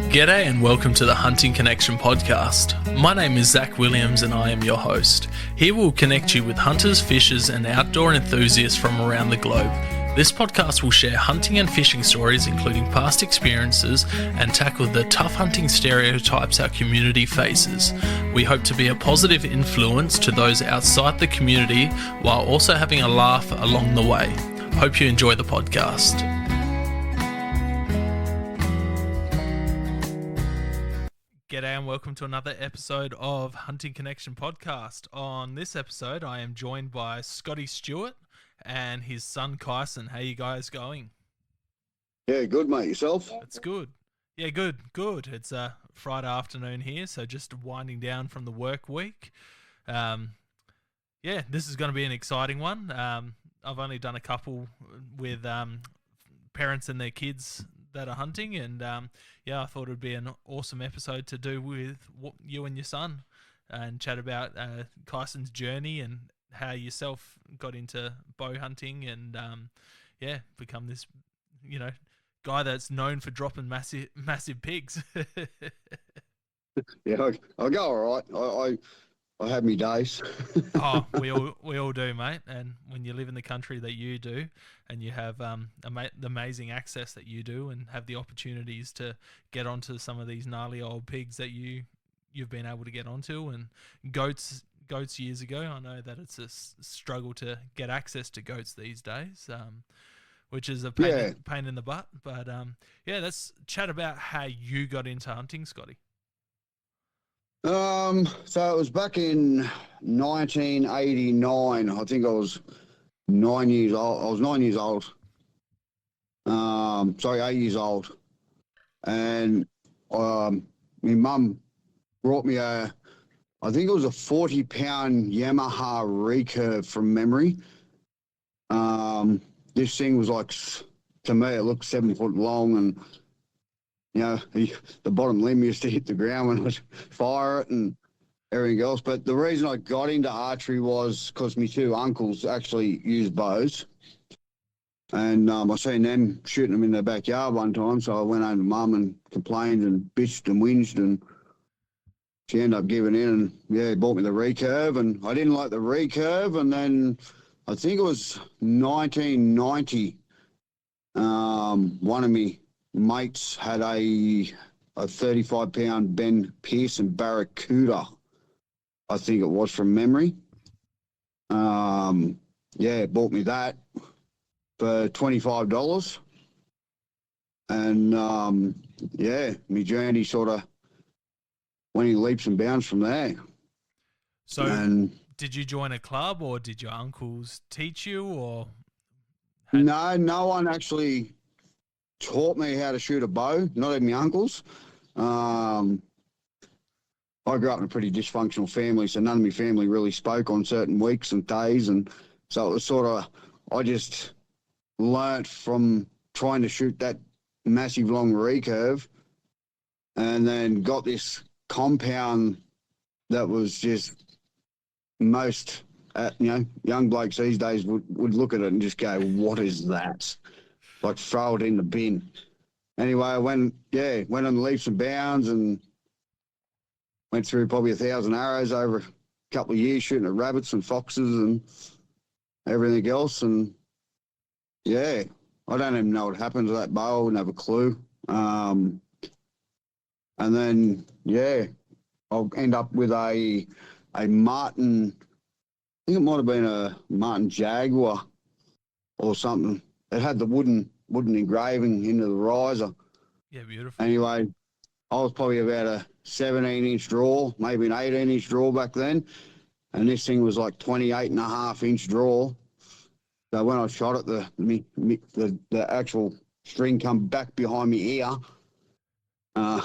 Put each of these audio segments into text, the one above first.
G'day and welcome to the Hunting Connection podcast. My name is Zach Williams and I am your host. Here we'll connect you with hunters, fishers and outdoor enthusiasts from around the globe. This podcast will share hunting and fishing stories, including past experiences, and tackle the tough hunting stereotypes our community faces. We hope to be a positive influence to those outside the community while also having a laugh along the way. Hope you enjoy the podcast. G'day and welcome to another episode of Hunting Connection podcast. On this episode, I am joined by Scotty Stewart and his son Khyson. How you guys going? Yeah, good, mate. Yourself? It's good. Yeah, good. It's a Friday afternoon here, so just winding down from the work week. This is going to be an exciting one. I've only done a couple with parents and their kids that are hunting, and I thought it would be an awesome episode to do with you and your son and chat about Khyson's journey and how yourself got into bow hunting and become this guy that's known for dropping massive pigs. Yeah, I go all right. I have me days. Oh, we all do, mate. And when you live in the country that you do, and you have the amazing access that you do, and have the opportunities to get onto some of these gnarly old pigs that you've been able to get onto, and goats years ago. I know that it's a struggle to get access to goats these days, which is a pain in the butt. But let's chat about how you got into hunting, Scotty. So it was back in 1989. I think I was 9 years old. I was 9 years old. 8 years old. And my mum brought me I think it was a 40-pound Yamaha recurve from memory. This thing was like, to me, it looked 7 foot long, and the bottom limb used to hit the ground when I'd fire it and everything else. But the reason I got into archery was because my two uncles actually used bows. And I seen them shooting them in their backyard one time, so I went home to Mum and complained and bitched and whinged, and she ended up giving in and, bought me the recurve, and I didn't like the recurve. And then I think it was 1990, one of me mates had a 35-pound Ben Pearson Barracuda, I think it was, from memory. Bought me that for $25. And, my journey sort of went in leaps and bounds from there. So did you join a club, or did your uncles teach you, or? No one actually taught me how to shoot a bow, not even my uncles. I grew up in a pretty dysfunctional family, so none of my family really spoke on certain weeks and days, and so it was sort of, I just learnt from trying to shoot that massive long recurve, and then got this compound that was just most, young blokes these days would look at it and just go, what is that? Like, throw it in the bin. Anyway, I went on leaps and bounds and went through probably 1,000 arrows over a couple of years shooting at rabbits and foxes and everything else. And I don't even know what happened to that bow. I wouldn't have a clue. And then, I'll end up with a Martin, I think it might have been a Martin Jaguar or something. It had the wooden engraving into the riser. Yeah, beautiful. Anyway, I was probably about a 17-inch draw, maybe an 18-inch draw back then, and this thing was like 28.5-inch draw. So when I shot it, the actual string come back behind me ear. I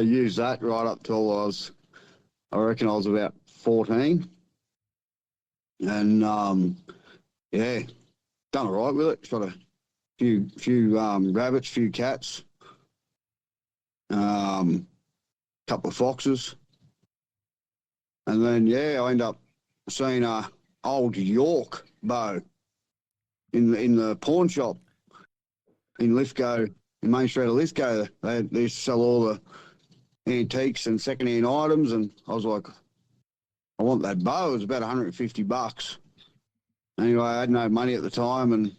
used that right up till I reckon I was about 14, and done all right with it. Shot a few rabbits, few cats, couple of foxes, and then I end up seeing a old York bow in the pawn shop in Lithgow in Main Street of Lithgow. They used to sell all the antiques and second-hand items, and I was like, I want that bow. It was about $150. Anyway, I had no money at the time, and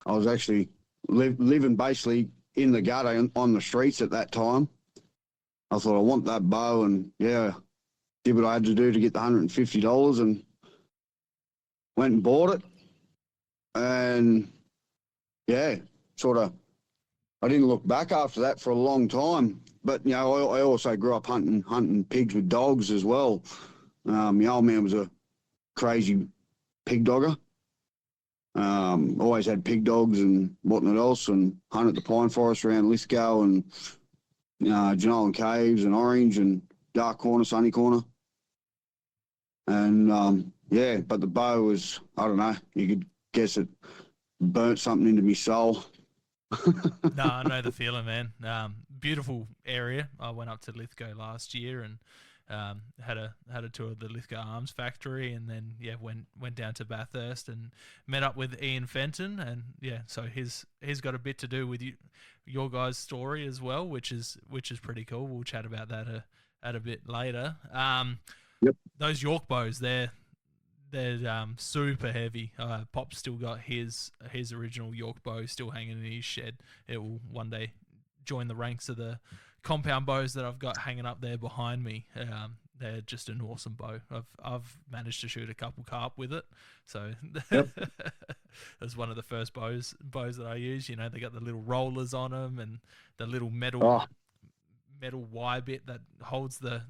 I was actually living basically in the gutter on the streets at that time. I thought, I want that bow, and yeah, did what I had to do to get the $150 and went and bought it. And yeah, sort of, I didn't look back after that for a long time. But, you know, I also grew up hunting pigs with dogs as well. My old man was a crazy pig dogger. Always had pig dogs and whatnot else, and hunted the pine forest around Lithgow and Jenolan Caves and Orange and Dark Corner, Sunny Corner. And yeah, but the bow was, I don't know, you could guess it burnt something into my soul. No, I know the feeling, man. Beautiful area. I went up to Lithgow last year and had a tour of the Lithgow Arms Factory, and then went down to Bathurst and met up with Ian Fenton, and so he's got a bit to do with your guys' story as well, which is pretty cool. We'll chat about that a bit later. Yep. Those York bows, they're super heavy. Pop's still got his original York bow still hanging in his shed. It will one day join the ranks of the compound bows that I've got hanging up there behind me. They're just an awesome bow. I've managed to shoot a couple carp with it, so Yep. That's one of the first bows that I use. You know, they got the little rollers on them and the little metal wire bit that holds the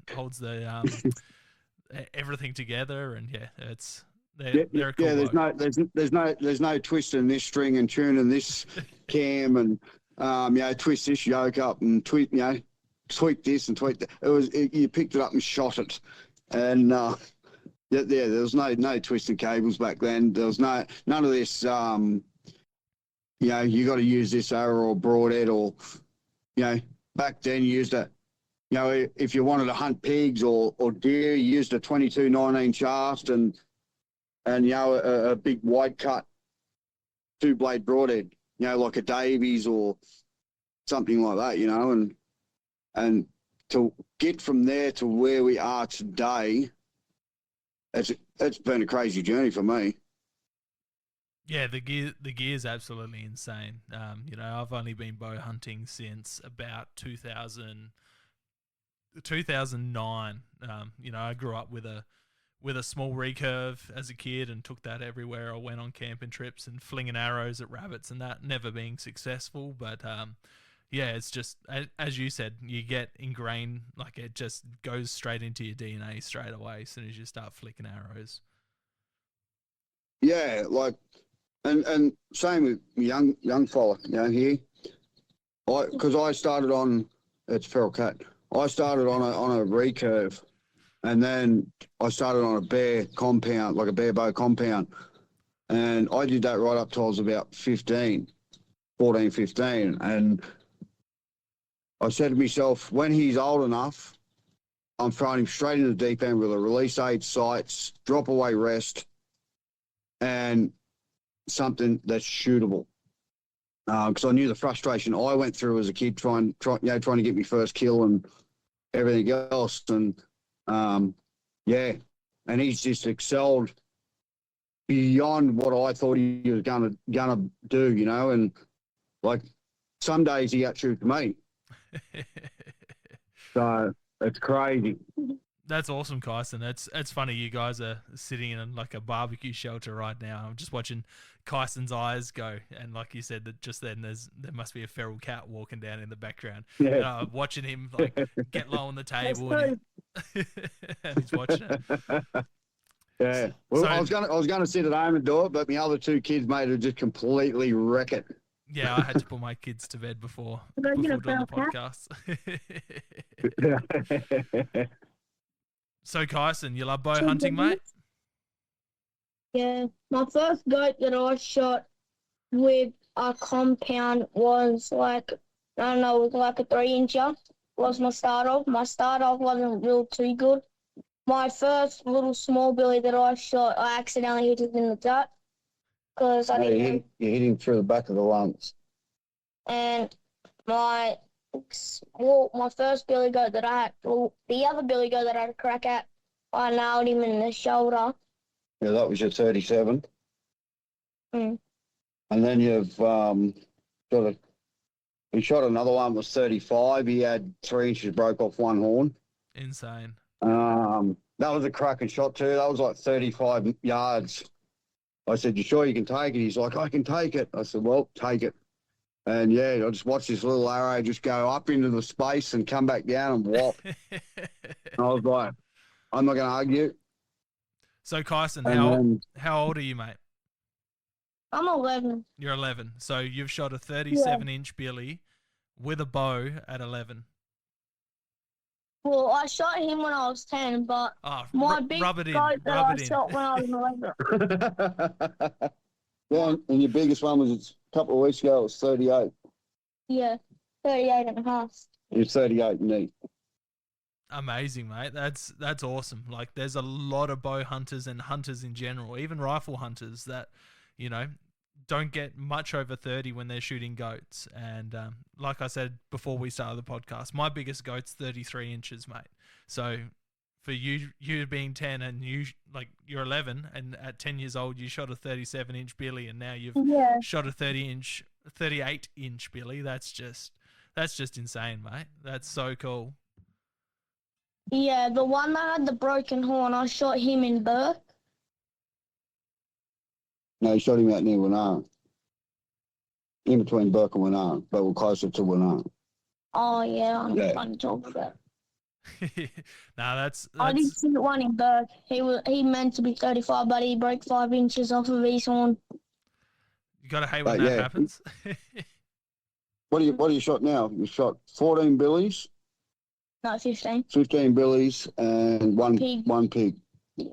everything together, and they're a cool bow. There's no twisting this string and tuning this cam and twist this yoke up and tweak this and tweak that. You picked it up and shot it, and there was no twisting cables back then. There was none of this. You got to use this arrow or broadhead, or back then you used a. If you wanted to hunt pigs or deer, you used a 22-19 shaft and a big wide cut 2-blade broadhead, like a Davies or something like that, and to get from there to where we are today, it's been a crazy journey for me. Yeah, the gear is absolutely insane. I've only been bow hunting since about 2009. I grew up with a small recurve as a kid and took that everywhere I went on camping trips and flinging arrows at rabbits and that, never being successful. But it's just, as you said, you get ingrained, like it just goes straight into your DNA straight away as soon as you start flicking arrows. Yeah, like, and same with young fella, here. Because I started on, it's feral cat. I started on a recurve, and then I started on a bear compound, like a bare bow compound. And I did that right up till I was about 14, 15. And I said to myself, when he's old enough, I'm throwing him straight into the deep end with a release aid, sights, drop away rest, and something that's shootable. Because I knew the frustration I went through as a kid trying to get my first kill and everything else. And and he's just excelled beyond what I thought he was gonna do, and like some days he outshoots me. So it's crazy. That's awesome, Khyson. It's funny you guys are sitting in like a barbecue shelter right now. I'm just watching Kyson's eyes go, and like you said, that just then there must be a feral cat walking down in the background. Yeah. And, watching him like get low on the table, and he's watching it. Yeah. Well, I was gonna sit at home and do it, but my other two kids, mate, would just completely wreck it. Yeah, I had to put my kids to bed before doing the podcast. So, Khyson, you love bow hunting, mate? Yeah, my first goat that I shot with a compound was like, I don't know, it was like a 3-incher. Was my start off. My start off wasn't real too good. My first little small billy that I shot, I accidentally hit it in the gut because I didn't. You hit him through the back of the lungs. and my first billy goat that I had, the other billy goat that I had a crack at, I nailed him in the shoulder. Yeah, that was your 37. Mm. And then you've he shot another one, was 35. He had 3 inches broke off one horn. Insane. That was a cracking shot too. That was like 35 yards. I said, "You sure you can take it?" He's like, "I can take it." I said, "Well, take it." And yeah, I just watched this little arrow just go up into the space and come back down and whop. And I was like, I'm not going to argue. So, Khyson, And how old are you, mate? I'm 11. You're 11. So you've shot a 37-inch billy with a bow at 11. Well, I shot him when I was 10, but my big rub it in. goat that Rub I it in. shot when I was 11. Yeah, and your biggest one was a couple of weeks ago. It was 38. Yeah, 38 and a half. You're 38 neat. Amazing, mate. That's awesome. Like, there's a lot of bow hunters and hunters in general, even rifle hunters that, you know, don't get much over 30 when they're shooting goats. And like I said before we started the podcast, my biggest goat's 33 inches, mate. So for you being 10 and you're 11, and at 10 years old you shot a 37-inch billy, and now you've shot a 38-inch billy. That's just insane, mate. That's so cool. Yeah, the one that had the broken horn, I shot him in Burke. No, you shot him out near Winara. In between Burke and Winara, but we're closer to Winara. Oh, yeah, I'm talking about. That's I did see one in Burke. He meant to be 35, but he broke 5 inches off of his horn. You gotta hate when that happens. What do you shot now? You shot 14 billies? No, 15. 15 billies and one pig. Yeah.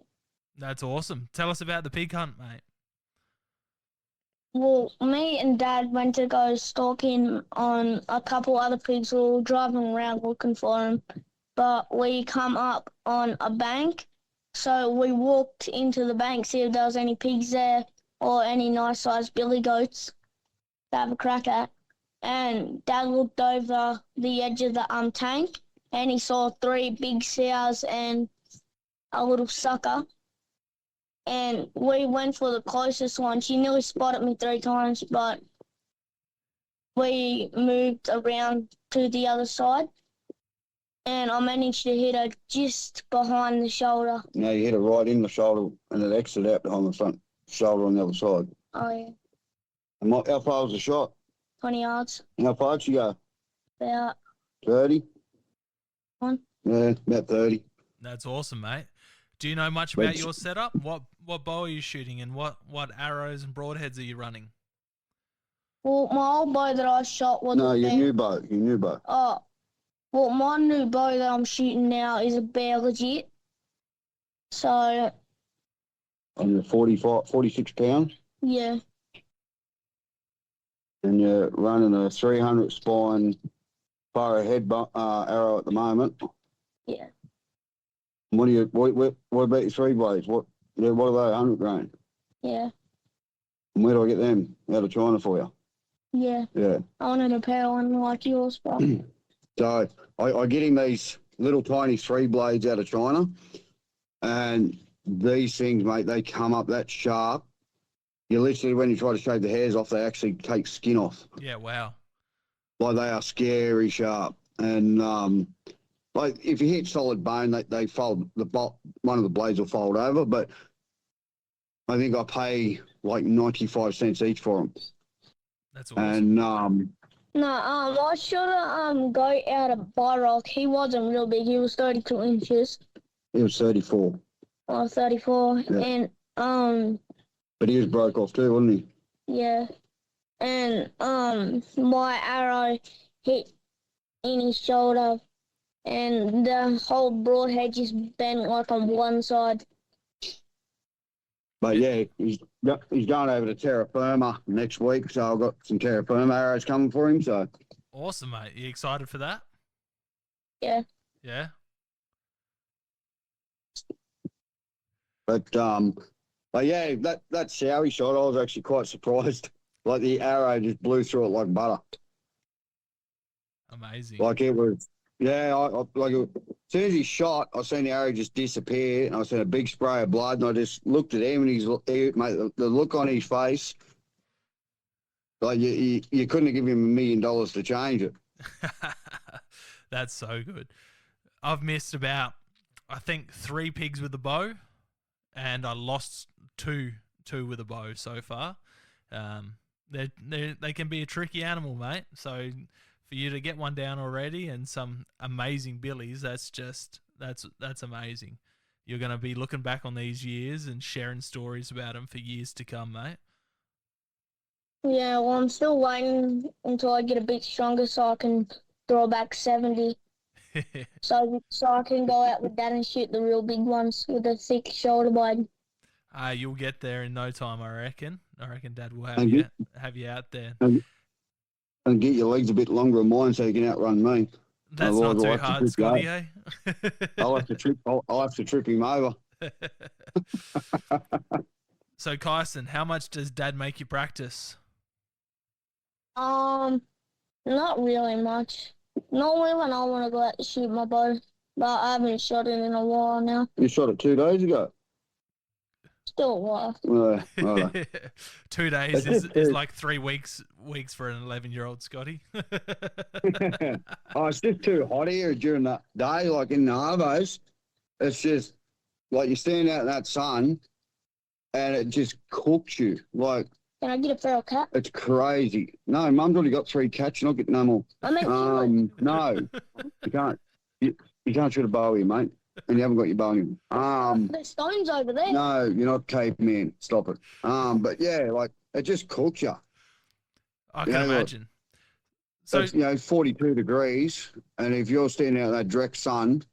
That's awesome. Tell us about the pig hunt, mate. Well, me and Dad went to go stalking on a couple other pigs. We were driving around looking for them, but we come up on a bank. So we walked into the bank, see if there was any pigs there or any nice-sized billy goats to have a crack at. And Dad looked over the edge of the tank, and he saw 3 big sows and a little sucker. And we went for the closest one. She nearly spotted me 3 times, but we moved around to the other side, and I managed to hit her just behind the shoulder. No, you hit it right in the shoulder, and it exited out behind the front shoulder on the other side. Oh, yeah. And how far was the shot? 20 yards. How far did you go? About 30? Yeah, about 30. That's awesome, mate. Do you know much about your setup? What bow are you shooting, and what arrows and broadheads are you running? Well, my old bow that I shot was your new bow. Oh, well, my new bow that I'm shooting now is a bear legit. So. And you're 46 pounds? Yeah. And you're running a 300 spine fire head arrow at the moment. Yeah. What about your 3 blades? What are they, 100 grain? Yeah. And where do I get them? Out of China for you? Yeah. Yeah. I wanted a pair one like yours, but. So I get him these little tiny 3 blades out of China, and these things, mate, they come up that sharp. You literally, when you try to shave the hairs off, they actually take skin off. Yeah, wow. Like, they are scary sharp. And like, if you hit solid bone, they fold, one of the blades will fold over, but I think I pay like 95 cents each for them. That's awesome. And no, I shot a goat out of Byrock. He wasn't real big. He was 32 inches. he was 34. Oh, 34. Yeah. And But he was broke off too, wasn't he? yeah. And my arrow hit in his shoulder, and the whole broadhead just bent like on one side. But yeah, he's going over to terra firma next week, so I've got some terra firma arrows coming for him. So awesome, mate. You excited for that? Yeah. Yeah. But yeah, that sowie shot, I was actually quite surprised. Like, the arrow just blew through it like butter. Amazing. Like it was, yeah. As soon as he shot, I seen the arrow just disappear, and I seen a big spray of blood, and I just looked at him, and mate, the look on his face, like you couldn't have given him $1 million to change it. That's so good. I've missed about, I think, 3 pigs with a bow, and I lost two with a bow so far. They can be a tricky animal, mate. So for you to get one down already and some amazing billies, that's amazing. You're going to be looking back on these years and sharing stories about them for years to come, mate. Yeah, well, I'm still waiting until I get a bit stronger so I can throw back 70. So I can go out with Dad and shoot the real big ones with a thick shoulder blade. You'll get there in no time, I reckon. I reckon Dad will have you out there. And get your legs a bit longer than mine so you can outrun me. That's not too hard, Scotty, eh? I'll have to trip him over. So, Khyson, how much does Dad make you practice? Not really much. Normally when I want to go out to shoot my bow, but I haven't shot it in a while now. You shot it 2 days ago. Still a while. 2 days is like 3 weeks for an 11-year-old, Scotty. Oh, it's just too hot here during the day, like in the arvos. It's just like you stand out in that sun and it just cooks you. Like, can I get a feral cat? it's crazy. No, Mum's already got 3 cats. You're not getting no more. I mean, No, you can't. You can't shoot a bow here, mate. And you haven't got your bow in. there's stones over there. No, you're not caveman. Stop it. But yeah, like it just cooks you. I can imagine. So it's 42 degrees, and if you're standing out in that direct sun,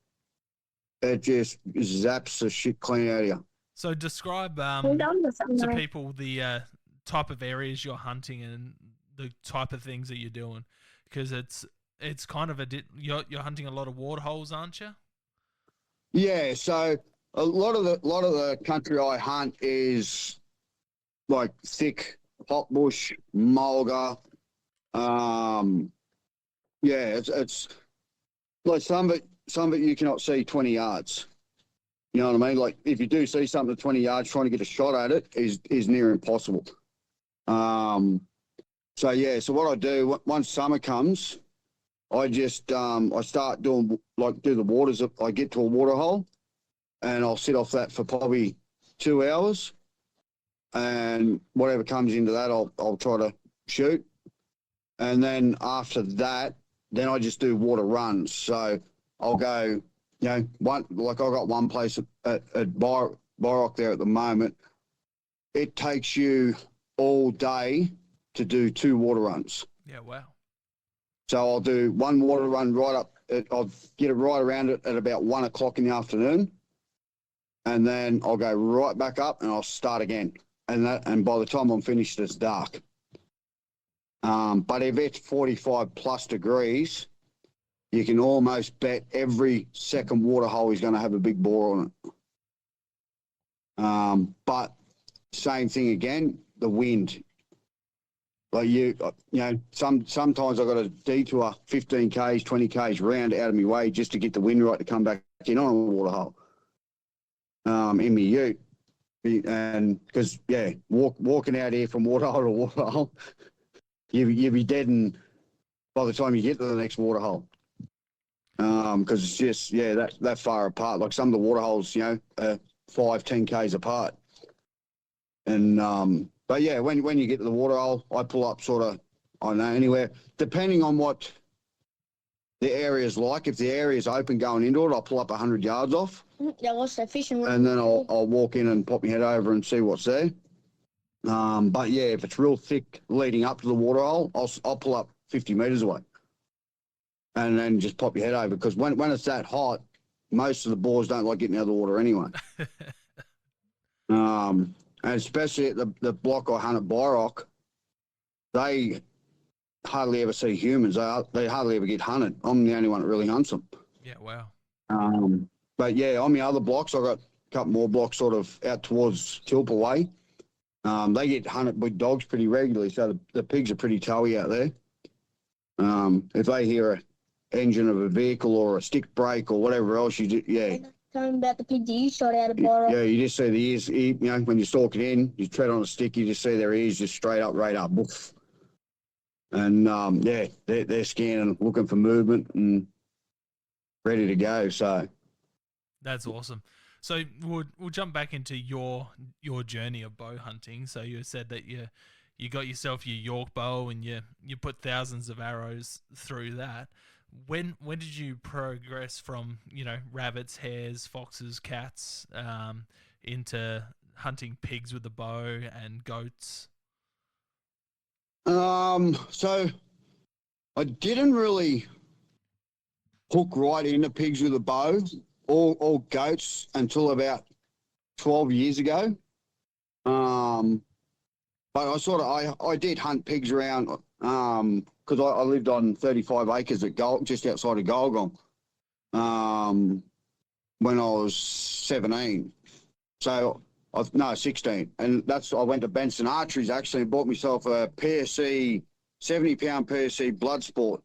it just zaps the shit clean out of you. So describe to people the type of areas you're hunting and the type of things that you're doing, because it's kind of you're hunting a lot of water holes, aren't you? Yeah, so a lot of the country I hunt is like thick hot bush, mulga. It's like some of it you cannot see 20 yards. You know what I mean? Like if you do see something at 20 yards, trying to get a shot at it is near impossible. So what I do once summer comes, I just I start do the waters. I get to a water hole, and I'll sit off that for probably 2 hours, and whatever comes into that, I'll try to shoot, and then after that, then I just do water runs. So I'll go, I got one place at Byrock there at the moment. It takes you all day to do 2 water runs. Yeah, wow. So I'll do one water run I'll get it right around it at about 1 o'clock in the afternoon, and then I'll go right back up and I'll start again. And by the time I'm finished, it's dark. But if it's 45 plus degrees, you can almost bet every second water hole is going to have a big boar on it. But same thing again, the wind. Like sometimes I've got to detour 15 Ks, 20 Ks round out of my way just to get the wind right to come back in on a water hole. In my ute. And because, walking out here from water hole to water hole, you'll be dead by the time you get to the next water hole. Because it's just, that far apart. Like some of the water holes, 5, 10 Ks apart. And, but yeah, when you get to the water hole, I pull up sort of, I don't know, anywhere, depending on what the area's like. If the area's open going into it, I'll pull up 100 yards off. Yeah, what's the fishing? And then I'll walk in and pop my head over and see what's there. But yeah, if it's real thick leading up to the water hole, I'll pull up 50 metres away. And then just pop your head over, because when it's that hot, most of the boars don't like getting out of the water anyway. And especially at the block I hunt at Byrock, they hardly ever see humans. They hardly ever get hunted. I'm the only one that really hunts them. Yeah, wow. But yeah, on the other blocks, I've got a couple more blocks sort of out towards Tilpa way. They get hunted with dogs pretty regularly, so the pigs are pretty toey out there. If they hear engine of a vehicle or a stick brake or whatever else you do. Yeah. Tell me about the pigs you shot out of bottle. Yeah, you just see the ears, you know, when you're stalking in, you tread on a stick, you just see their ears just straight up, right up. Woof. And, yeah, they're scanning, looking for movement and ready to go. So that's awesome. So we'll jump back into your journey of bow hunting. So you said that you got yourself your York bow and you put thousands of arrows through that. When did you progress from, you know, rabbits, hares, foxes, cats, into hunting pigs with a bow and goats? So I didn't really hook right into pigs with a bow or goats until about 12 years ago. But I did hunt pigs around, because I lived on 35 acres at just outside of Golgong, when I was 17. So, 16. And I went to Benson Archeries actually and bought myself a PSC, 70-pound PSC Bloodsport,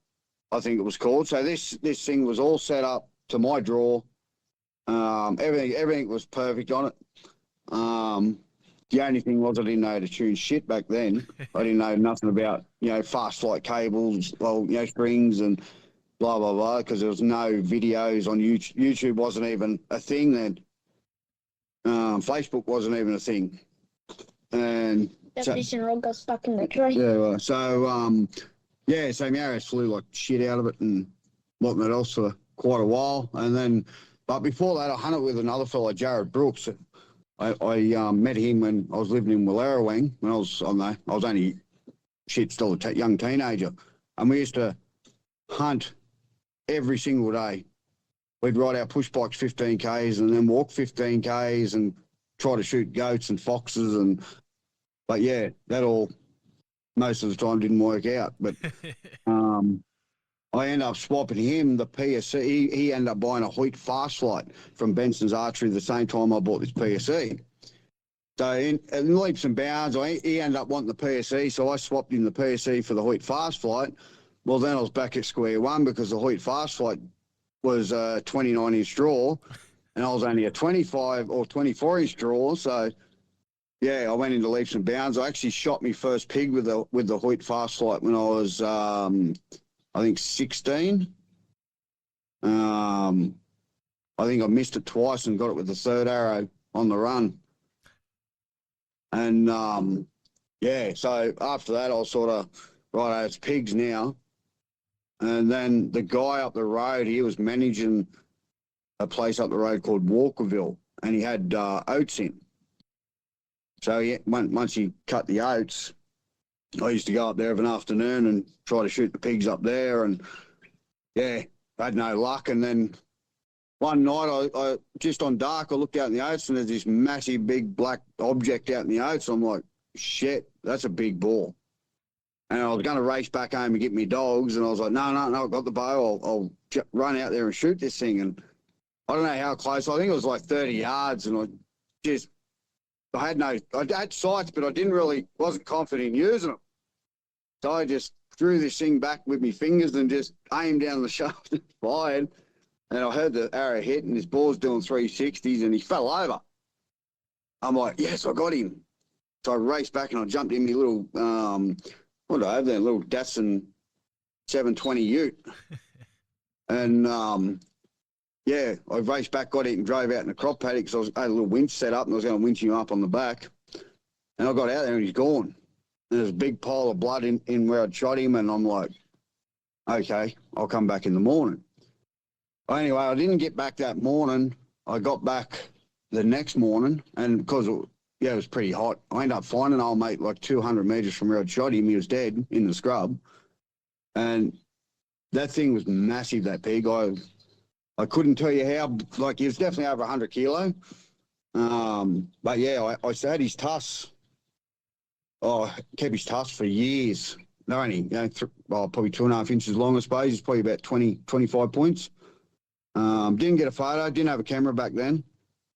I think it was called. So this thing was all set up to my draw. Everything was perfect on it. The only thing was I didn't know how to tune shit back then. I didn't know nothing about, you know, fast flight cables, well, you know, strings and blah, blah, blah, because there was no videos on YouTube. YouTube wasn't even a thing then. Facebook wasn't even a thing. And That fishing rod got stuck in the tree. yeah, so my arrows flew like shit out of it and whatnot else for quite a while. And then, but before that, I hunted with another fella, Jared Brooks. I met him when I was living in Wallerawang when I was only still a young teenager, and we used to hunt every single day. We'd ride our push bikes 15 k's and then walk 15 k's and try to shoot goats and foxes but yeah, that all most of the time didn't work out. But I ended up swapping him the PSC. He ended up buying a Hoyt Fastlight from Benson's Archery the same time I bought this PSC. So in leaps and bounds, he ended up wanting the PSC, so I swapped him the PSC for the Hoyt Fastlight. Well, then I was back at square one because the Hoyt Fastlight was a 29-inch draw, and I was only a 25 or 24-inch draw. So, yeah, I went into leaps and bounds. I actually shot my first pig with the Hoyt Fastlight when I was, I think, 16. I think I missed it twice and got it with the third arrow on the run. And, yeah, so after that, I was sort of, right, it's pigs now. And then the guy up the road, he was managing a place up the road called Walkerville, and he had oats in. So once he cut the oats, I used to go up there of an afternoon and try to shoot the pigs up there. And, yeah, I had no luck. And then one night, I just on dark, I looked out in the oats, and there's this massive big black object out in the oats. I'm like, shit, that's a big boar. And I was going to race back home and get me dogs, and I was like, no, I've got the bow. I'll run out there and shoot this thing. And I don't know how close. I think it was like 30 yards, and I had sights, but I wasn't confident in using them. So I just threw this thing back with my fingers and just aimed down the shaft and fired. And I heard the arrow hit, and this boar's doing 360s, and he fell over. I'm like, yes, I got him. So I raced back and I jumped in my little, what do I have there, little Datsun 720 Ute. And, yeah, I raced back, got it, and drove out in the crop paddock because I had a little winch set up and I was going to winch him up on the back. And I got out there and he's gone. And there's a big pile of blood in where I'd shot him, and I'm like, okay, I'll come back in the morning. Anyway, I didn't get back that morning. I got back the next morning, and because it was pretty hot, I ended up finding old mate like 200 metres from where I'd shot him. He was dead in the scrub. And that thing was massive, that pig. I couldn't tell you how, like, he was definitely over 100 kilo. But yeah, I had his tusks. I kept his tusks for years. They're only, probably 2.5 inches long, I suppose. It's probably about 20, 25 points. Didn't get a photo, didn't have a camera back then.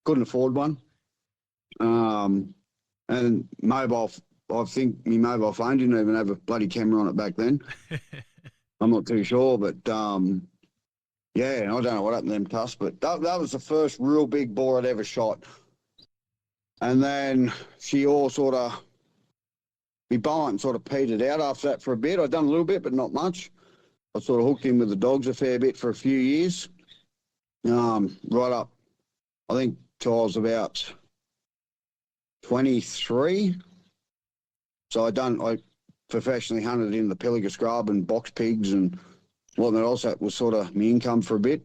Couldn't afford one. And mobile, I think my mobile phone didn't even have a bloody camera on it back then. I'm not too sure, but Yeah, I don't know what happened to them tusks, but that was the first real big boar I'd ever shot. And then she all sort of, my bowhunting sort of petered out after that for a bit. I'd done a little bit, but not much. I sort of hooked in with the dogs a fair bit for a few years. Right up, I think till I was about 23. So I professionally hunted in the pilliga scrub and box pigs and whatnot else. That was sort of my income for a bit.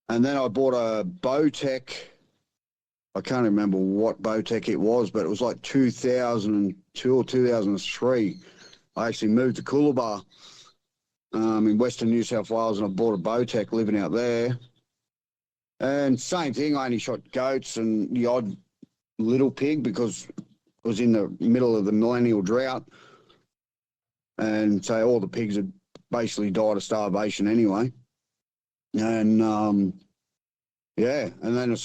And then I bought a Bowtech. I can't remember what Bowtech it was, but it was like 2002 or 2003. I actually moved to Coolabah in Western New South Wales, and I bought a Bowtech living out there. And same thing, I only shot goats and the odd little pig because it was in the middle of the millennial drought. And so all the pigs had basically died of starvation anyway. And, yeah, and then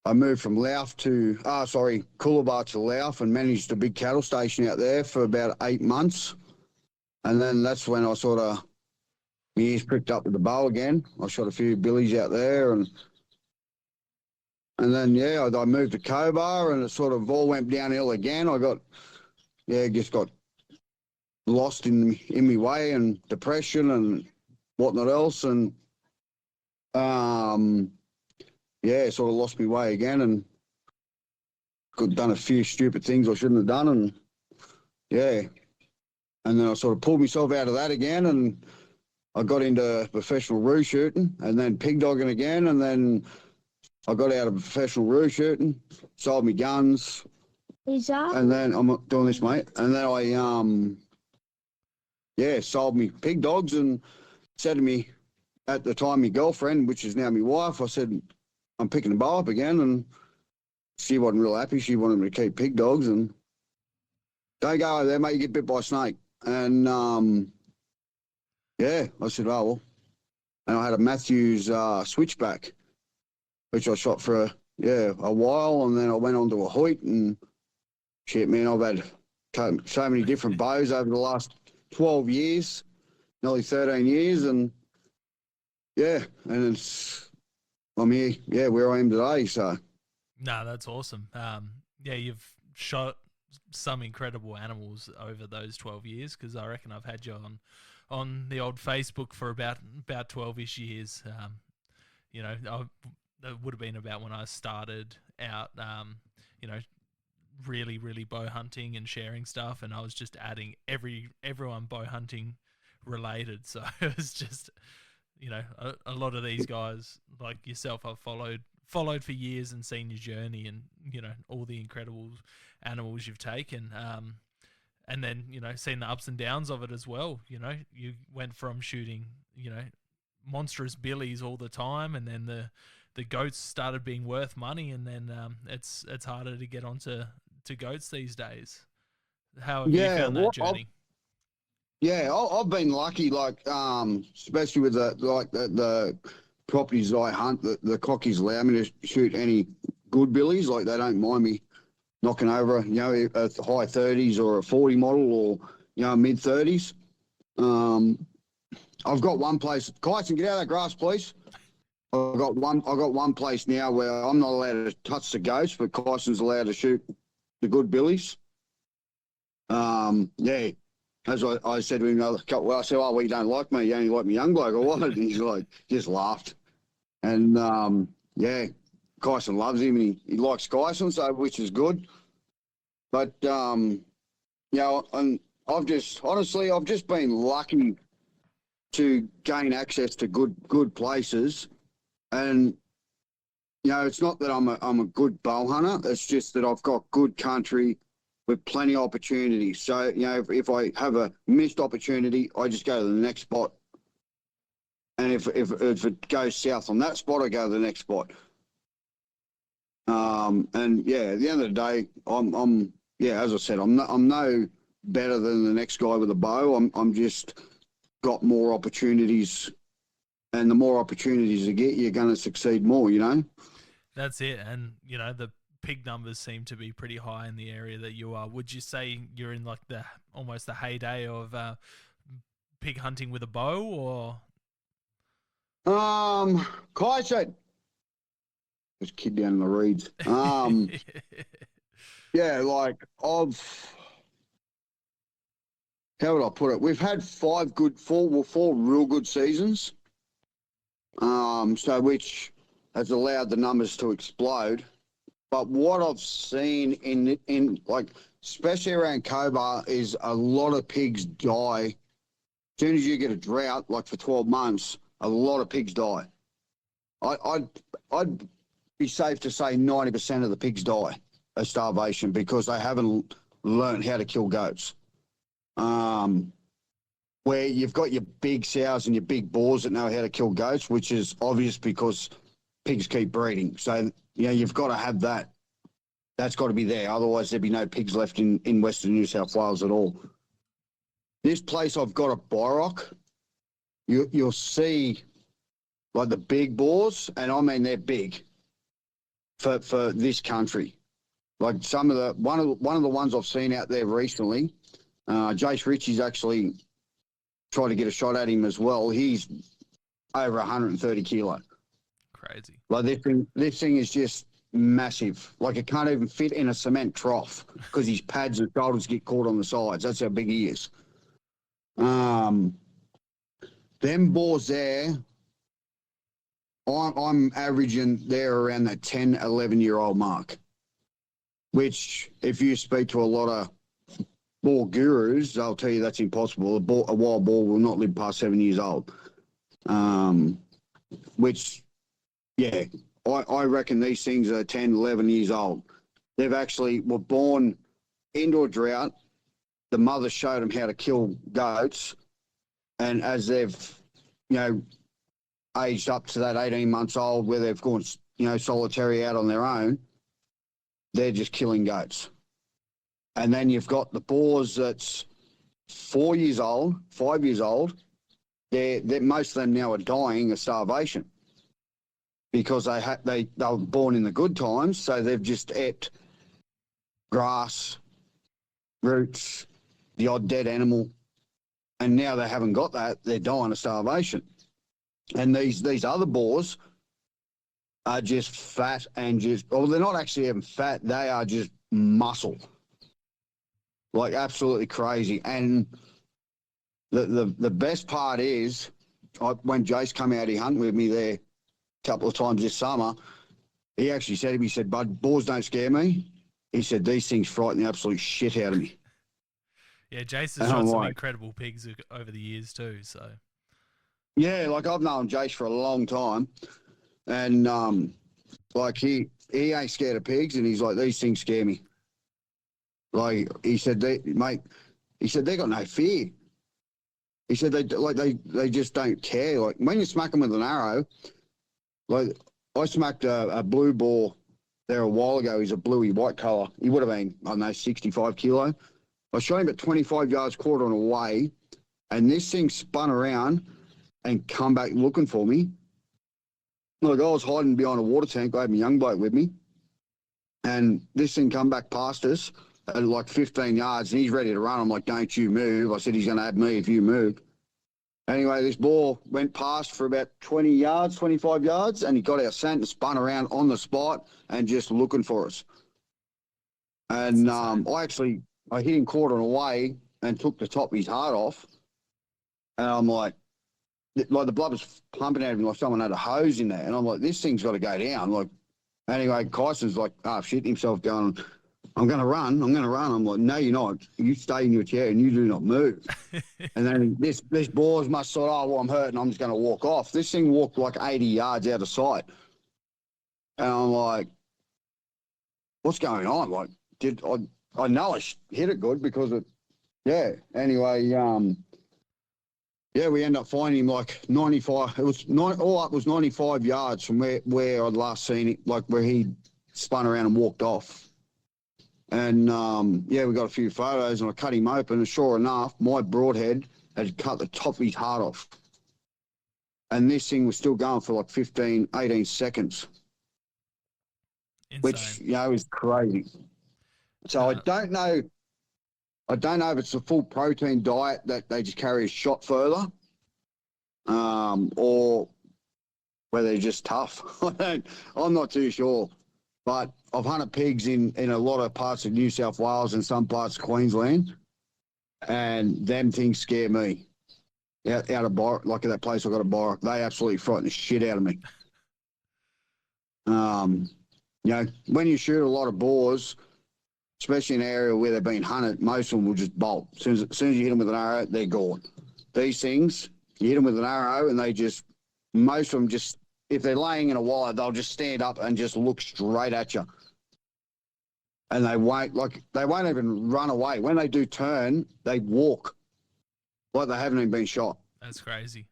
I moved from Coolabah to Louth and managed a big cattle station out there for about 8 months. And then that's when I sort of, my ears pricked up with the bow again. I shot a few billies out there and then, yeah, I moved to Cobar and it sort of all went downhill again. Just got lost in my way and depression and whatnot else. And, sort of lost my way again and done a few stupid things I shouldn't have done. And, yeah. And then I sort of pulled myself out of that again and I got into professional roo shooting and then pig dogging again. And then I got out of professional roo shooting, sold me guns. And then I'm not doing this, mate. And then I, sold me pig dogs and said to me at the time, my girlfriend, which is now my wife, I said, I'm picking the bow up again. And she wasn't real happy. She wanted me to keep pig dogs and don't go over there, mate, you get bit by a snake. And, I said, oh, well. And I had a Matthews switchback, which I shot for a while. And then I went on to a Hoyt and shit, man, I've had so many different bows over the last 12 years, nearly 13 years. And, I'm here, where I am today. So, no, that's awesome. You've shot some incredible animals over those 12 years because I reckon I've had you on the old Facebook for about 12-ish years. That would have been about when I started out, really, really bow hunting and sharing stuff, and I was just adding everyone bow hunting related. So it was just, a lot of these guys like yourself I've followed for years and seen your journey and, all the incredible animals you've taken. And then, seeing the ups and downs of it as well. You went from shooting, monstrous billies all the time, and then the goats started being worth money, and then it's harder to get onto goats these days. How have you found that journey? I've been lucky, especially with the properties I hunt. The cockies allow me to shoot any good billies. Like they don't mind me knocking over, a high 30s or a 40 model or mid 30s. I've got one place. Khyson, get out of that grass, please. I got one place now where I'm not allowed to touch the goats, but Khyson's allowed to shoot the good billies. As I said to him, I said, oh, well, you don't like me. You only like me young bloke or what? And he's like, just laughed. And, Khyson loves him and he likes Khyson, so which is good. But, and I've just been lucky to gain access to good places. And, it's not that I'm a good bow hunter. It's just that I've got good country with plenty of opportunities. So, if I have a missed opportunity, I just go to the next spot. And if it goes south on that spot, I go to the next spot. At the end of the day, I'm as I said, I'm no better than the next guy with a bow. I'm just got more opportunities, and the more opportunities you get, you're going to succeed more. That's it, and the pig numbers seem to be pretty high in the area that you are. Would you say you're in almost the heyday of pig hunting with a bow, or? Khyson. This kid down in the reeds. Yeah, like how would I put it? We've had four real good seasons. So which has allowed the numbers to explode. But what I've seen in like, especially around Cobar, is a lot of pigs die. As soon as you get a drought, like for 12 months, a lot of pigs die. I'd be safe to say 90% of the pigs die of starvation because they haven't learned how to kill goats. Where you've got your big sows and your big boars that know how to kill goats, which is obvious because pigs keep breeding. So, you've got to have that. That's got to be there. Otherwise, there'd be no pigs left in Western New South Wales at all. This place I've got at Byrock, you'll see like the big boars, and I mean they're big for this country. Like one of the ones I've seen out there recently, Jace Ritchie's actually tried to get a shot at him as well. He's over 130 kilo. Crazy. Like this thing is just massive. Like it can't even fit in a cement trough because his pads and shoulders get caught on the sides. That's how big he is. Them boars there, I'm averaging there around that 10, 11-year-old mark, which if you speak to a lot of boar gurus, they'll tell you that's impossible. A wild boar will not live past 7 years old. Which, yeah, I reckon these things are 10, 11 years old. They've actually were born into a drought. The mother showed them how to kill goats. And as they've, aged up to that 18 months old where they've gone, solitary out on their own, they're just killing goats. And then you've got the boars that's 4 years old, 5 years old. They're most of them now are dying of starvation because they were born in the good times, so they've just ate grass, roots, the odd dead animal, and now they haven't got that. They're dying of starvation. And these other boars are just fat and they're not actually even fat. They are just muscle, like absolutely crazy. And the best part is, when Jace come out, he hunted with me there a couple of times this summer. He actually said to me, he said, "Bud, boars don't scare me." He said, "These things frighten the absolute shit out of me." Yeah, Jace has shot some incredible pigs over the years too, so. Yeah, like I've known Jace for a long time, and like he ain't scared of pigs, and he's like, "These things scare me." Like he said, he said they got no fear. He said they just don't care. Like when you smack them with an arrow, like I smacked a blue boar there a while ago. He's a bluey white colour. He would have been, I don't know, 65 kilo. I shot him at 25 yards quarter on away, and this thing spun around and come back looking for me. Like I was hiding behind a water tank. I had my young bloke with me, and this thing come back past us at like 15 yards, and he's ready to run. I'm like, "Don't you move." I said, "He's going to have me if you move." Anyway, this boar went past for about 20 yards, 25 yards, and he got our scent and spun around on the spot and just looking for us. And I hit him quarter away and took the top of his heart off. And I'm like the blood was pumping out of him like someone had a hose in there. And I'm like, this thing's got to go down. Like, anyway, Khyson's like, shitting himself going, I'm going to run. I'm like, "No, you're not. You stay in your chair and you do not move." And then this boars must have thought, "Oh, well, I'm hurt and I'm just going to walk off." This thing walked like 80 yards out of sight. And I'm like, what's going on? Like, I know I hit it good because anyway, we end up finding him like 95. It was all up was 95 yards from where I'd last seen it, like where he spun around and walked off. And we got a few photos, and I cut him open, and sure enough, my broadhead had cut the top of his heart off. And this thing was still going for like 15, 18 seconds. Insane. Which, is crazy. So I don't know if it's a full protein diet that they just carry a shot further, or where they're just tough. I'm not too sure. But I've hunted pigs in a lot of parts of New South Wales and some parts of Queensland, and them things scare me. Out of Borrock, like at that place I got a Borrock, they absolutely frighten the shit out of me. When you shoot a lot of boars, especially in an area where they've been hunted, most of them will just bolt. As soon as you hit them with an arrow, they're gone. These things, you hit them with an arrow and most of them just, if they're laying in a wire, they'll just stand up and just look straight at you. And they won't even run away. When they do turn, they walk like they haven't even been shot. That's crazy.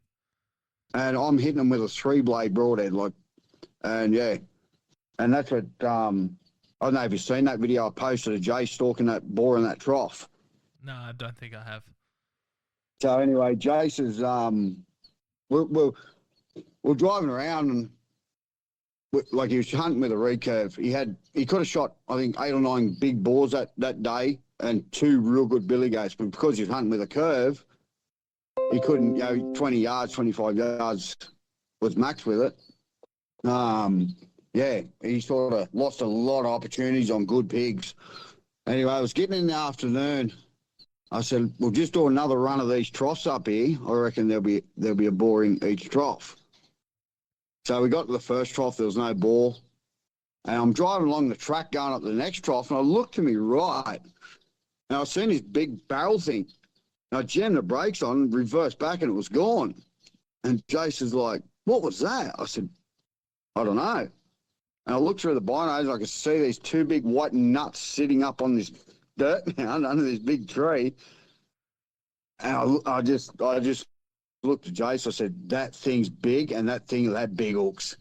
And I'm hitting them with a 3-blade broadhead, and that's what I don't know if you've seen that video I posted of Jay stalking that boar in that trough. No, I don't think I have. So anyway, Jace is we're driving around and he was hunting with a recurve. He could have shot I think 8 or 9 big boars that day and 2 real good billy goats, but because he was hunting with a curve, he couldn't 20 yards, 25 yards was max with it. He sort of lost a lot of opportunities on good pigs. Anyway, I was getting in the afternoon. I said, we'll just do another run of these troughs up here. I reckon there'll be a boar in each trough. So we got to the first trough, there was no boar. And I'm driving along the track going up to the next trough, and I looked to me right, and I seen this big barrel thing. And I jammed the brakes on, reversed back, and it was gone. And Jason's like, what was that? I said, I don't know. And I looked through the binos, and I could see these 2 big white nuts sitting up on this dirt mound under this big tree. And I just looked at Jace. I said, that thing's big, and that thing will have big hooks.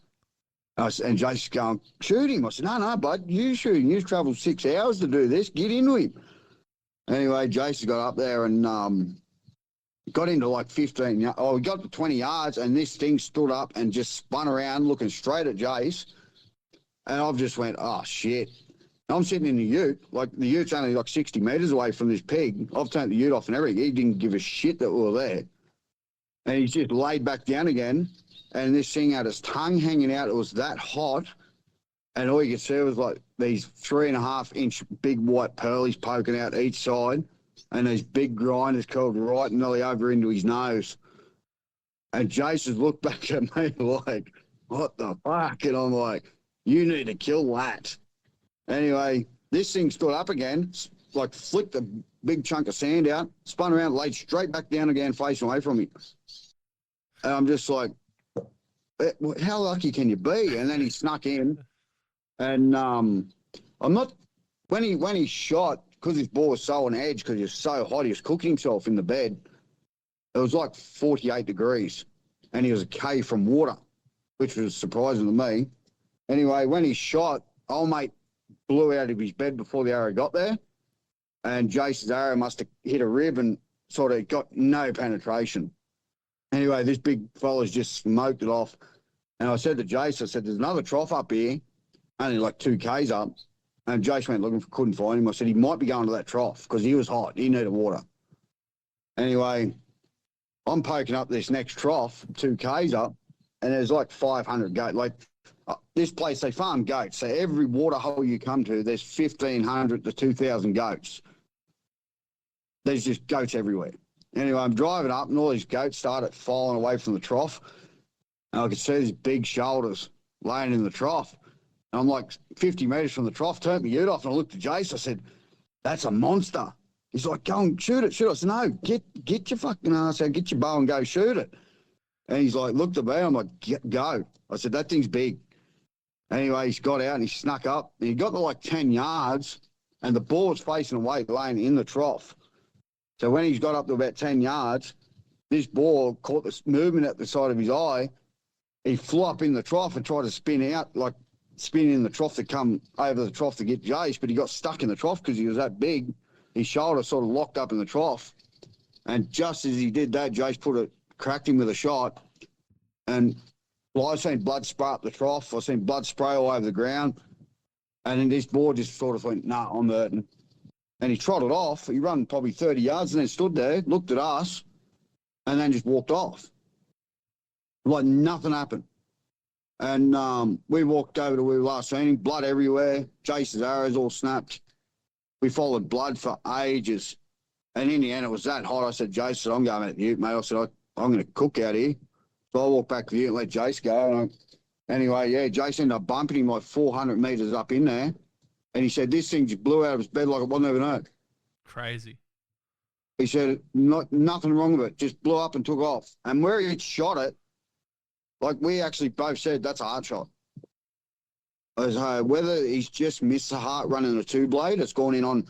And Jason's going, shoot him. I said, no, bud, you shoot him. You've travelled 6 hours to do this. Get into him. Anyway, Jason got up there and got into like 15 yards. Oh, we got to 20 yards, and this thing stood up and just spun around looking straight at Jace. And I've just went, oh, shit. I'm sitting in the ute. Like, the ute's only like 60 metres away from this pig. I've turned the ute off and everything. He didn't give a shit that we were there. And he's just laid back down again. And this thing had his tongue hanging out. It was that hot. And all you could see was like these 3.5-inch big white pearlies poking out each side. And these big grinders curled right nearly over into his nose. And Jason looked back at me like, what the fuck? And I'm like, you need to kill that. Anyway, this thing stood up again, like flicked a big chunk of sand out, spun around, laid straight back down again, facing away from me. And I'm just like, how lucky can you be? And then he snuck in. And I'm not, when he shot, because his ball was so on edge, because he was so hot, he was cooking himself in the bed. It was like 48 degrees, and he was a K from water, which was surprising to me. Anyway, when he shot, old mate blew out of his bed before the arrow got there, and Jason's arrow must have hit a rib and sort of got no penetration. Anyway, this big fella's just smoked it off. And I said to Jason, I said, there's another trough up here, only like 2 Ks up. And Jason went looking, couldn't find him. I said, he might be going to that trough because he was hot. He needed water. Anyway, I'm poking up this next trough, 2 Ks up, and there's like 500 goats. Like, this place, they farm goats. So every water hole you come to, there's 1,500 to 2,000 goats. There's just goats everywhere. Anyway, I'm driving up, and all these goats started falling away from the trough. And I could see these big shoulders laying in the trough. And I'm like 50 metres from the trough, turned my ute off, and I looked at Jace. I said, that's a monster. He's like, go and shoot it. I said, no, get your fucking ass out, get your bow and go shoot it. And he's like, looked at me. I'm like, go. I said, that thing's big. Anyway, he's got out and he snuck up. And he got to like 10 yards, and the ball was facing away, laying in the trough. So when he's got up to about 10 yards, this ball caught this movement at the side of his eye. He flew up in the trough and tried to spin out, like spin in the trough to come over the trough to get Jace, but he got stuck in the trough because he was that big. His shoulder sort of locked up in the trough. And just as he did that, Jace cracked him with a shot. And I seen blood spray up the trough. I seen blood spray all over the ground. And then this boar just sort of went, nah, I'm hurting. And he trotted off. He ran probably 30 yards and then stood there, looked at us, and then just walked off. Like nothing happened. And we walked over to where we last seen him, blood everywhere. Jason's arrows all snapped. We followed blood for ages. And in the end, it was that hot. I said, Jason, I'm going at the ute, mate. I said, I'm going to cook out here. So I walked back to the ute and let Jace go. Anyway, yeah, Jason ended up bumping him like 400 metres up in there. And he said, this thing just blew out of his bed like it wasn't even hurt. Crazy. He said, nothing wrong with it. Just blew up and took off. And where he shot it, like we actually both said, that's a heart shot. Whether he's just missed the heart running a two-blade, it's gone in on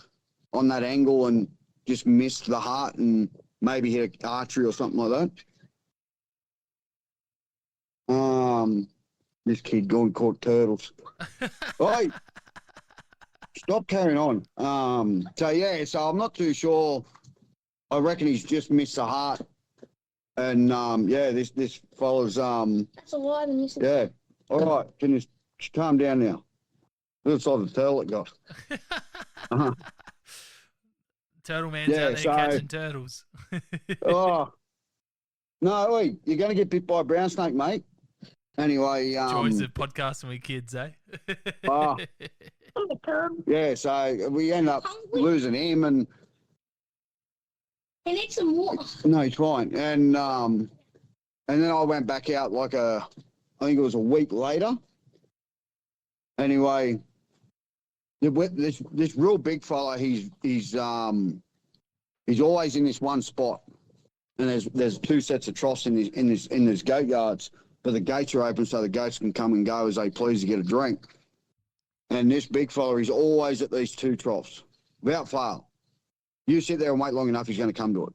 that angle and just missed the heart and maybe hit an artery or something like that. This kid gone caught turtles. Oi, stop carrying on. So I'm not too sure. I reckon he's just missed the heart. And this fella's That's alive and missing. yeah. All right, can you calm down now? Looks like the turtle it got. Uh-huh. Turtle man's out there catching turtles. Oh no, wait, you're gonna get bit by a brown snake, mate. Anyway, joys of podcasting with kids, eh? Oh, yeah, so we end up losing him, and He needs some water. no, he's fine. And then I went back out I think it was a week later. Anyway, this real big fella, he's always in this one spot, and there's two sets of troughs in his goat yards, but the gates are open so the goats can come and go as they please to get a drink. And this big fella, he's always at these two troughs, without fail. You sit there and wait long enough, he's going to come to it.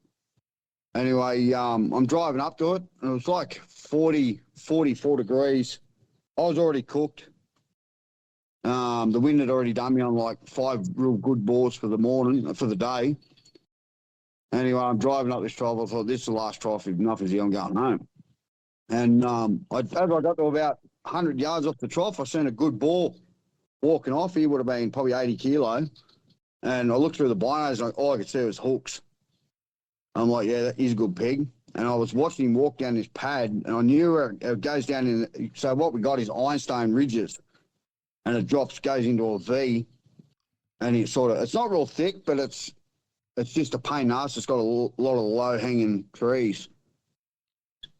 Anyway, I'm driving up to it, and it was like 44 degrees. I was already cooked. The wind had already done me on like 5 real good boars for the day. Anyway, I'm driving up this trough. I thought, this is the last trough. If enough is here, I'm going home. And as I got to about 100 yards off the trough, I seen a good boar walking off. He would have been probably 80 kilo. And I looked through the binos, and all I could see was hooks. I'm like, yeah, he's a good pig. And I was watching him walk down this pad, and I knew it goes down in. So what we got is ironstone ridges, and it goes into a V, and it's not real thick, but it's just a pain in the ass. It's got a lot of low hanging trees.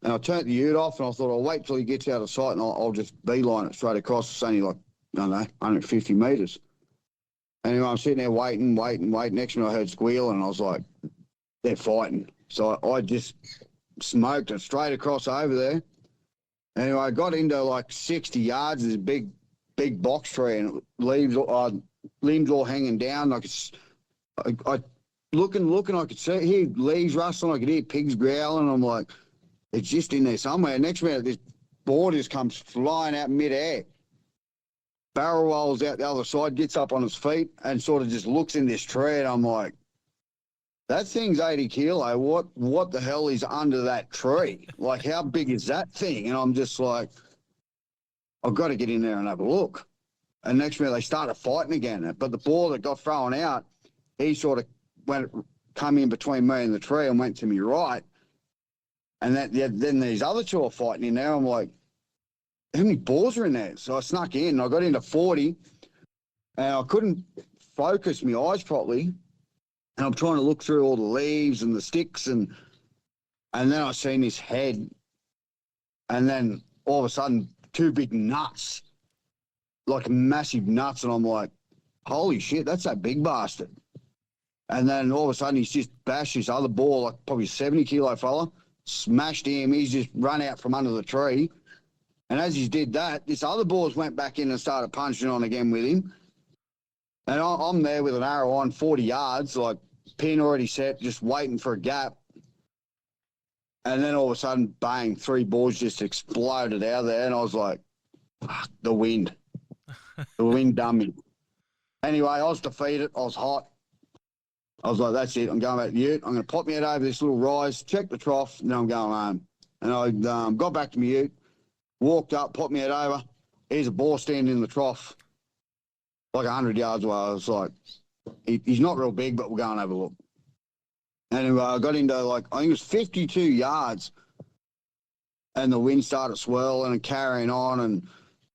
And I turned the ute off, and I thought, I'll wait till he gets out of sight, and I'll just beeline it straight across. It's only like, I don't know, 150 metres. Anyway, I'm sitting there waiting. Next minute I heard squeal, and I was like, they're fighting. So I just smoked it straight across over there. Anyway, I got into like 60 yards. There's a big box tree, and limbs all hanging down. I looking, I could hear leaves rustling. I could hear pigs growling. I'm like, it's just in there somewhere. Next minute, this boar just comes flying out midair. Barrel rolls out the other side, gets up on its feet, and sort of just looks in this tree. And I'm like, that thing's 80 kilo. What the hell is under that tree? Like, how big is that thing? And I'm just like, I've got to get in there and have a look. And next minute, they started fighting again. But the boar that got thrown out, he sort of come in between me and the tree and went to me right. And then these other two are fighting in there. I'm like, how many boars are in there? So I snuck in. I got into 40, and I couldn't focus my eyes properly. And I'm trying to look through all the leaves and the sticks, and then I seen this head, and then all of a sudden, two big nuts, like massive nuts, and I'm like, holy shit, that's that big bastard. And then all of a sudden, he's just bashed this other boar, like probably 70 kilo fella, smashed him. He's just run out from under the tree. And as he did that, this other boars went back in and started punching on again with him. And I'm there with an arrow on 40 yards, like pin already set, just waiting for a gap. And then all of a sudden, bang, 3 boars just exploded out of there. And I was like, fuck, the wind. The wind done me. Anyway, I was defeated. I was hot. I was like, that's it. I'm going back to the ute. I'm going to pop my head over this little rise, check the trough, and then I'm going home. And I got back to my ute, walked up, popped my head over. Here's a boar standing in the trough, like 100 yards away. I was like, he's not real big, but we'll go and have a look. Anyway, I got into I think it was 52 yards. and the wind started swirling and carrying on, and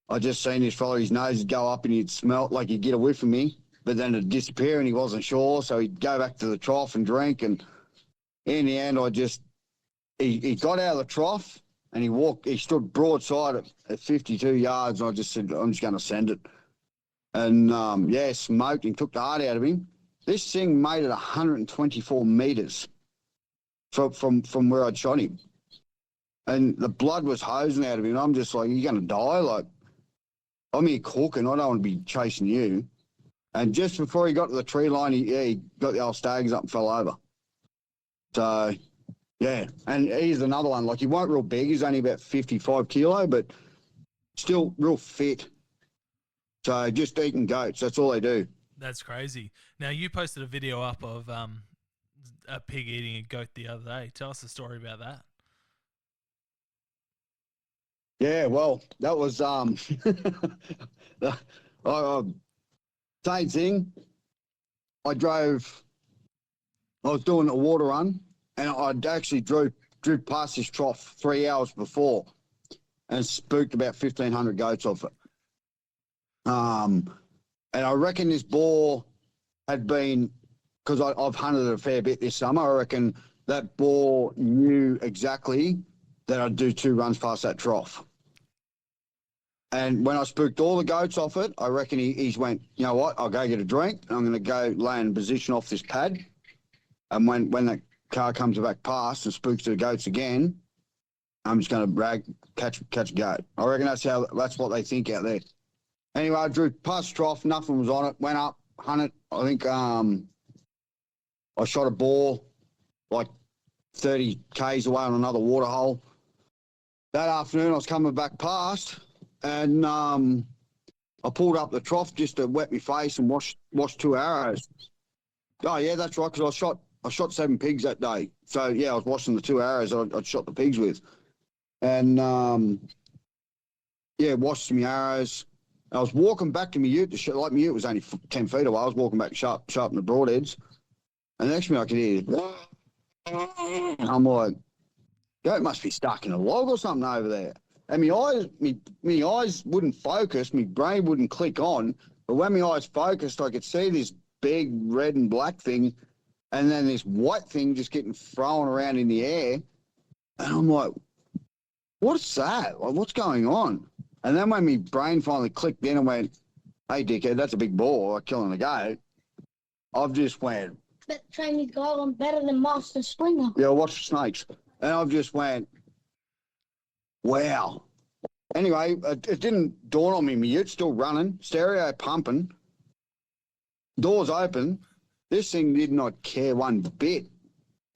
I just seen this fella, his nose would go up and he'd smell like he'd get a whiff of me, but then it'd disappear and he wasn't sure, so he'd go back to the trough and drink, and in the end he got out of the trough and he stood broadside at 52 yards, and I just said, I'm just going to send it. And, smoked and took the heart out of him. This thing made it 124 metres from where I'd shot him. And the blood was hosing out of him. I'm just like, you're going to die? Like, I'm here cooking. I don't want to be chasing you. And just before he got to the tree line, he got the old stags up and fell over. So, yeah. And he's another one. Like, he weren't real big. He's only about 55 kilo, but still real fit. So just eating goats. That's all they do. That's crazy. Now, you posted a video up of a pig eating a goat the other day. Tell us the story about that. Yeah, well, that was same thing. I was doing a water run, and I'd actually drove past this trough 3 hours before and spooked about 1,500 goats off it. And I reckon this boar had been, because I've hunted it a fair bit this summer, I reckon that boar knew exactly that I'd do 2 runs past that trough. And when I spooked all the goats off it, I reckon he's went, you know what, I'll go get a drink, and I'm going to go lay in position off this pad. And when that car comes back past and spooks the goats again, I'm just going to catch a goat. I reckon that's what they think out there. Anyway, I drew past the trough, nothing was on it, went up, hunted. I think I shot a boar like 30 Ks away on another water hole. That afternoon, I was coming back past, and I pulled up the trough just to wet my face and wash 2 arrows. Oh, yeah, that's right, because I shot 7 pigs that day. So, yeah, I was washing the 2 arrows I'd shot the pigs with. And, washed some arrows. I was walking back to my ute. My ute was only 10 feet away. I was walking back sharpening the broadheads. And the next minute I could hear, I'm like, goat must be stuck in a log or something over there. And my eyes wouldn't focus. My brain wouldn't click on. But when my eyes focused, I could see this big red and black thing, and then this white thing just getting thrown around in the air. And I'm like, what's that? Like, what's going on? And then when my brain finally clicked in and went, hey, dickhead, that's a big boar killing a goat, I've just went, That Chinese guy on better than Master Springer. yeah, watch the snakes. And I've just went, wow. Anyway, it didn't dawn on me. My ute's still running, stereo pumping, doors open. This thing did not care one bit.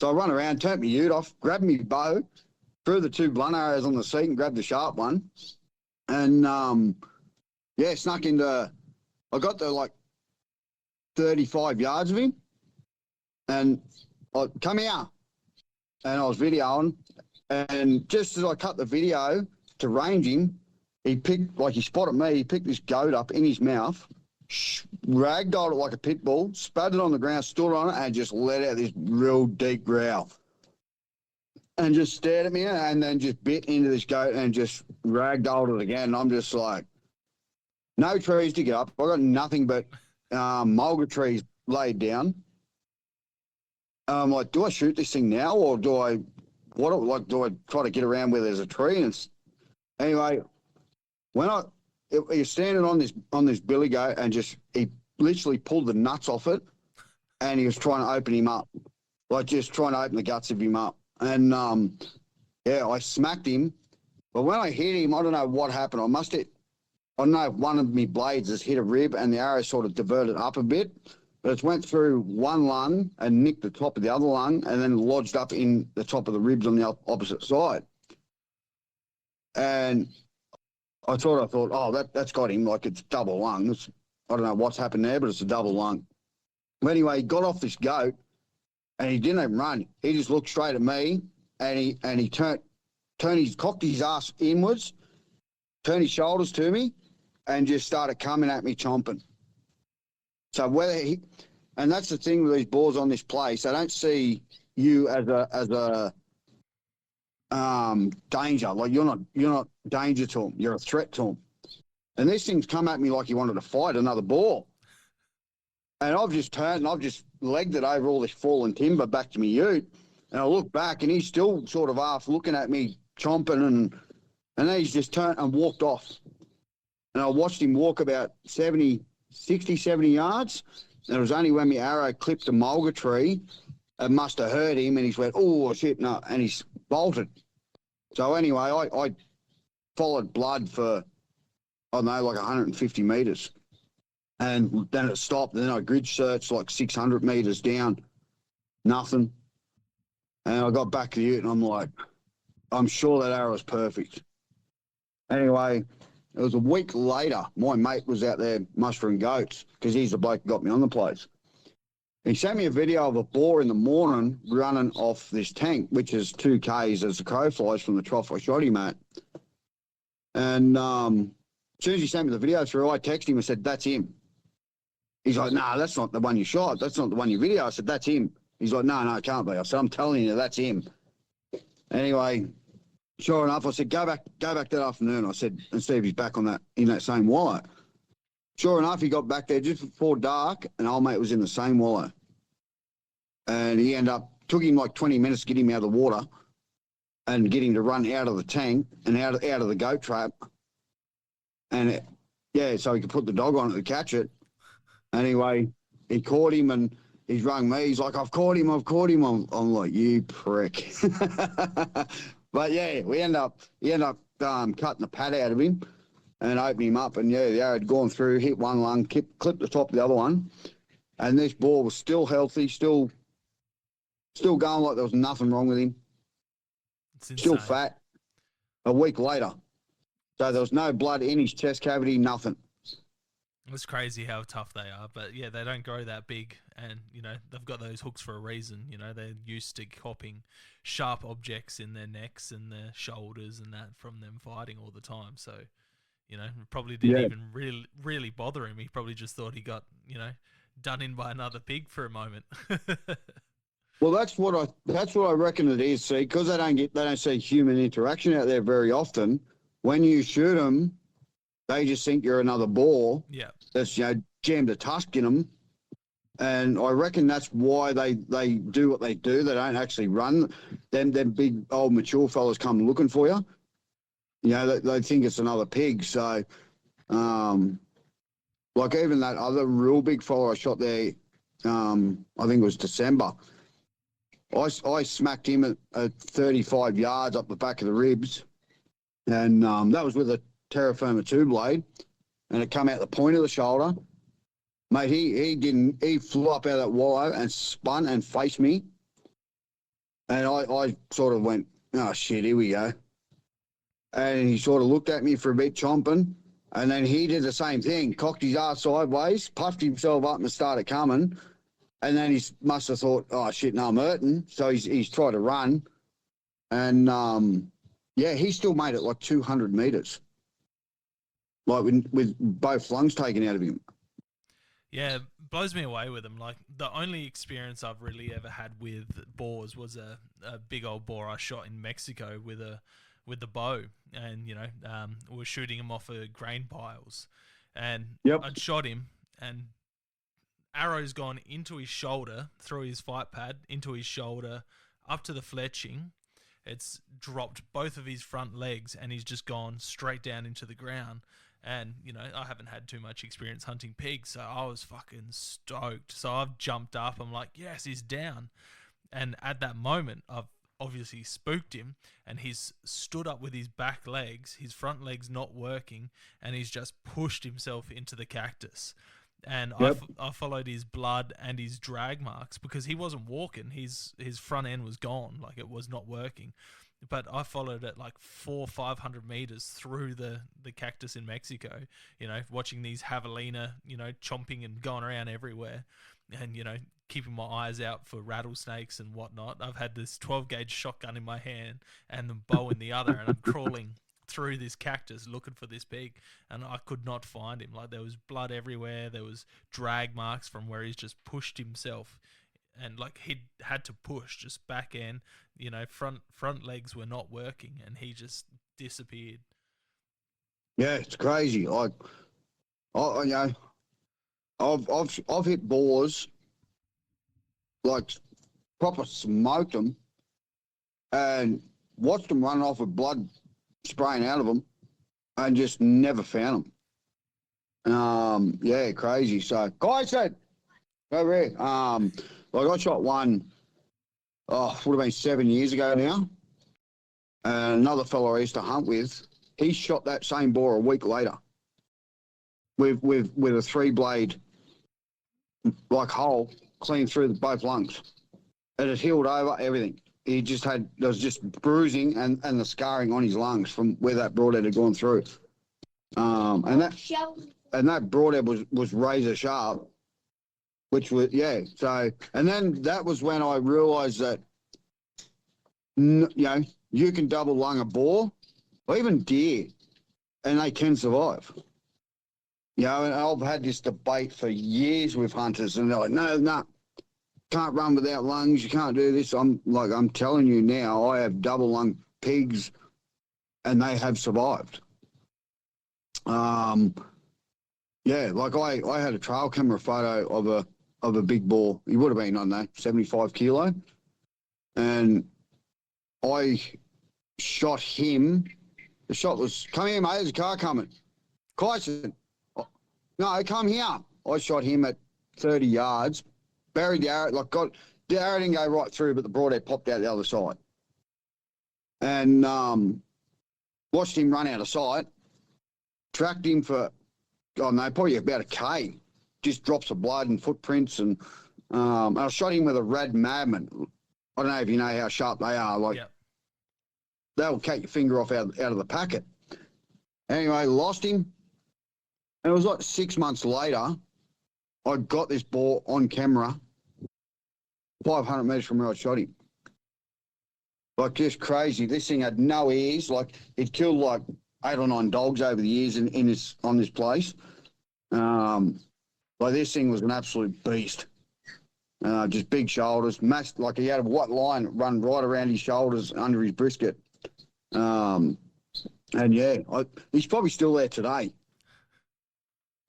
So I run around, turned my ute off, grabbed my bow, threw the 2 blunt arrows on the seat and grabbed the sharp one. And, snuck into, I got to like 35 yards of him, and I come here, and I was videoing, and just as I cut the video to range him, he spotted me, he picked this goat up in his mouth, ragdolled it like a pit bull, spat it on the ground, stood on it, and just let out this real deep growl. And just stared at me, and then just bit into this goat and just ragdolled it again. And I'm just like, no trees to get up. I got nothing but mulga trees laid down. I'm like, do I shoot this thing now, or do I try to get around where there's a tree? And anyway, when he was standing on this billy goat, and he literally pulled the nuts off it, and he was trying to open him up, like just trying to open the guts of him up. And, I smacked him. But when I hit him, I don't know what happened. I don't know if one of my blades has hit a rib and the arrow sort of diverted up a bit. But it went through one lung and nicked the top of the other lung, and then lodged up in the top of the ribs on the opposite side. And I thought, oh, that's got him. Like, it's double lung. I don't know what's happened there, but it's a double lung. But anyway, he got off this goat, and he didn't even run. He just looked straight at me, and he cocked his ass inwards, turned his shoulders to me, and just started coming at me chomping. So and that's the thing with these boars on this place, they don't see you as a danger. Like you're not danger to him. You're a threat to him. And this thing's come at me like he wanted to fight another boar. And I've just turned and I've just legged it over all this fallen timber back to me ute. And I look back and he's still sort of half looking at me, chomping, and then he's just turned and walked off. And I watched him walk about 60, 70 yards. And it was only when my arrow clipped a mulga tree, it must have hurt him, and he's went, oh, shit, no, and he's bolted. So anyway, I followed blood for, I don't know, like 150 metres. And then it stopped. Then I grid searched like 600 metres down, nothing. And I got back to the ute, and I'm like, I'm sure that arrow was perfect. Anyway, it was a week later, my mate was out there mustering goats because he's the bloke who got me on the place. He sent me a video of a boar in the morning running off this tank, which is 2 Ks as the crow flies from the trough I shot him at. And as soon as he sent me the video through, I texted him and said, that's him. He's like, nah, that's not the one you shot. That's not the one you video. I said, that's him. He's like, no, it can't be. I said, I'm telling you, that's him. Anyway, sure enough, I said, go back that afternoon. I said, and see if he's back on that, in that same wallow. Sure enough, he got back there just before dark, and old mate was in the same wallow. And he took him like 20 minutes to get him out of the water and get him to run out of the tank and out of the goat trap. And so he could put the dog on it to catch it. Anyway, he caught him and he's rung me. He's like, I've caught him. I'm like, you prick. But yeah, he ended up cutting the pad out of him and opening him up. And yeah, the arrow had gone through, hit one lung, clipped the top of the other one. And this boar was still healthy, still going like there was nothing wrong with him. Still fat. A week later. So there was no blood in his chest cavity, nothing. It's crazy how tough they are, but yeah, they don't grow that big, and they've got those hooks for a reason. They're used to copping sharp objects in their necks and their shoulders and that from them fighting all the time. So, it probably didn't even really bother him. He probably just thought he got done in by another pig for a moment. Well, that's what I reckon it is. See, because they don't see human interaction out there very often. When you shoot them, they just think you're another boar. Yeah. That's jammed a tusk in them, and I reckon that's why they do what they do. They don't actually run. Them big old mature fellas come looking for you. They think it's another pig. So, like even that other real big fella I shot there, I think it was December. I smacked him at 35 yards up the back of the ribs, and that was with a Terra Firma 2 blade, and it come out the point of the shoulder. Mate, he flew up out of that wallow and spun and faced me, and I sort of went, oh shit, here we go. And he sort of looked at me for a bit, chomping, and then he did the same thing, cocked his ass sideways, puffed himself up and started coming, and then he must have thought, oh shit, no, I'm hurting, so he's tried to run, and he still made it like 200 metres. Like with both lungs taken out of him. Yeah, blows me away with them. Like the only experience I've really ever had with boars was a big old boar I shot in Mexico with the bow, and we were shooting him off of grain piles, and I'd shot him, and arrow's gone into his shoulder, through his fight pad, into his shoulder, up to the fletching. It's dropped both of his front legs, and he's just gone straight down into the ground. And, I haven't had too much experience hunting pigs, so I was fucking stoked. So I've jumped up. I'm like, yes, he's down. And at that moment, I've obviously spooked him, and he's stood up with his back legs, his front legs not working, and he's just pushed himself into the cactus. And I followed his blood and his drag marks because he wasn't walking. His front end was gone, like it was not working. But I followed it like 400-500 meters through the cactus in Mexico, watching these javelina, chomping and going around everywhere, and, keeping my eyes out for rattlesnakes and whatnot. I've had this 12-gauge shotgun in my hand and the bow in the other, and I'm crawling through this cactus looking for this pig, and I could not find him. Like there was blood everywhere. There was drag marks from where he's just pushed himself and like he had to push just back end. Front legs were not working, and he just disappeared. Yeah, it's crazy. I've hit boars, like proper smoked them, and watched them run off with blood spraying out of them, and just never found them. Yeah, crazy. So, Khyson, over here. Like I shot one, would have been 7 years ago now, and another fellow I used to hunt with, he shot that same boar a week later with a 3-blade like hole clean through both lungs. It had healed over everything. He just there was just bruising and the scarring on his lungs from where that broadhead had gone through. And that broadhead was razor sharp, which was, yeah. So, and then that was when I realised that, you can double lung a boar or even deer, and they can survive. And I've had this debate for years with hunters, and they're like, no, can't run without lungs. You can't do this. I'm telling you now, I have double lung pigs, and they have survived. Like I had a trail camera photo of a big boar. He would have been, I don't know, 75 kilo, and I shot him. The shot was, come here, mate, there's a car coming. Khyson, no, come here. I shot him at 30 yards, buried the arrow, the arrow didn't go right through, but the broadhead popped out the other side. And watched him run out of sight, tracked him for, probably about a K, just drops of blood and footprints. And I shot him with a Rad Madman. I don't know if you know how sharp they are. Yep. They'll cut your finger off out of the packet. Anyway, lost him. And it was like 6 months later, I got this boar on camera, 500 metres from where I shot him. Like, just crazy. This thing had no ears. Like, it killed like 8 or 9 dogs over the years on this place. This thing was an absolute beast. Just big shoulders, masked, like he had a white line run right around his shoulders under his brisket. He's probably still there today.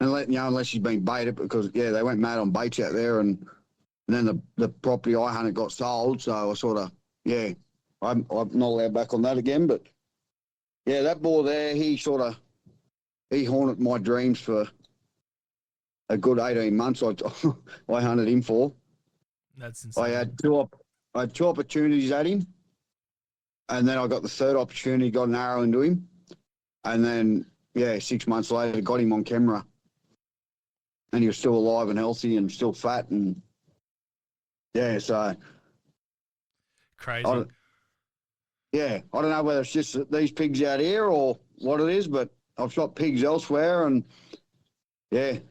Unless he's been baited, because they went mad on baits out there, and then the property I hunted got sold, so I sort of I'm not allowed back on that again. But that boar there, he haunted my dreams for a good 18 months. I hunted him for. That's insane. I had two opportunities at him, and then I got the third opportunity, got an arrow into him, and then 6 months later got him on camera. And he was still alive and healthy and still fat, and so crazy. I don't know whether it's just these pigs out here or what it is, but I've shot pigs elsewhere, and they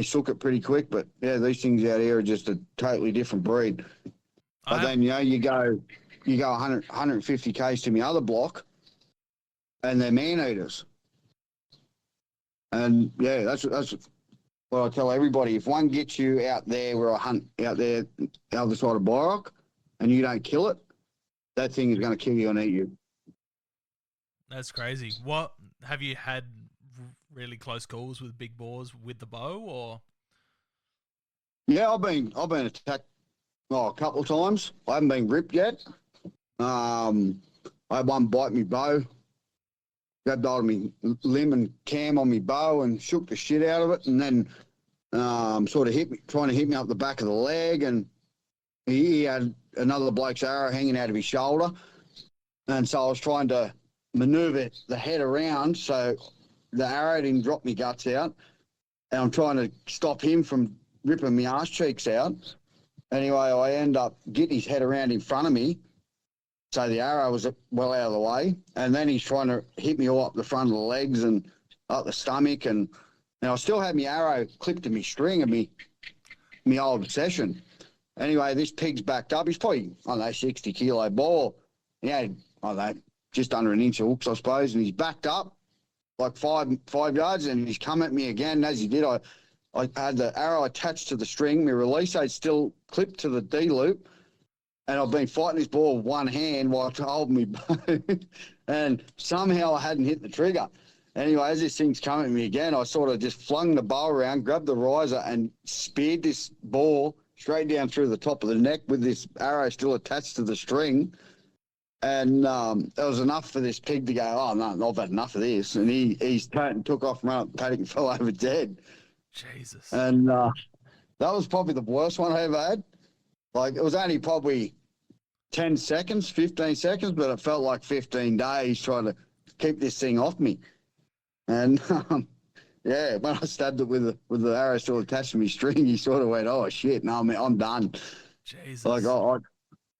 sook it pretty quick. But these things out here are just a totally different breed. But then you go 100, 150 k's to my other block, and they're man eaters. And that's what I tell everybody. If one gets you out there where I hunt out there, the other side of Byrock, and you don't kill it, that thing is going to kill you and eat you. That's crazy. What have you had really close calls with big boars with the bow, or? Yeah, I've been attacked a couple of times. I haven't been ripped yet. I had one bite me bow. Grabbed hold of me limb and cam on me bow and shook the shit out of it, and then sort of trying to hit me up the back of the leg, and he had another bloke's arrow hanging out of his shoulder, and so I was trying to manoeuvre the head around so the arrow didn't drop me guts out, and I'm trying to stop him from ripping my arse cheeks out. Anyway, I end up getting his head around in front of me, so the arrow was well out of the way, and then he's trying to hit me all up the front of the legs and up the stomach, and I still had my arrow clipped to my string of me old obsession. Anyway, this pig's backed up. He's probably, 60 kilo boar. He had, just under an inch of hooks, I suppose, and he's backed up like five yards, and he's come at me again. And as he did, I I had the arrow attached to the string. My release aid still clipped to the D loop, and I've been fighting this boar with one hand while holding me bow, and somehow I hadn't hit the trigger. Anyway, as this thing's coming at me again, I sort of just flung the bow around, grabbed the riser, and speared this boar straight down through the top of the neck with this arrow still attached to the string. And that was enough for this pig to go, oh, no, I've had enough of this. And he's turned and took off and ran up the paddock and fell over dead. Jesus. And that was probably the worst one I ever had. Like, it was only probably 10 seconds, 15 seconds, but it felt like 15 days trying to keep this thing off me. And, yeah, when I stabbed it with the arrow still attached to my string, he sort of went, oh, shit, no, I'm done. Jesus. Like, I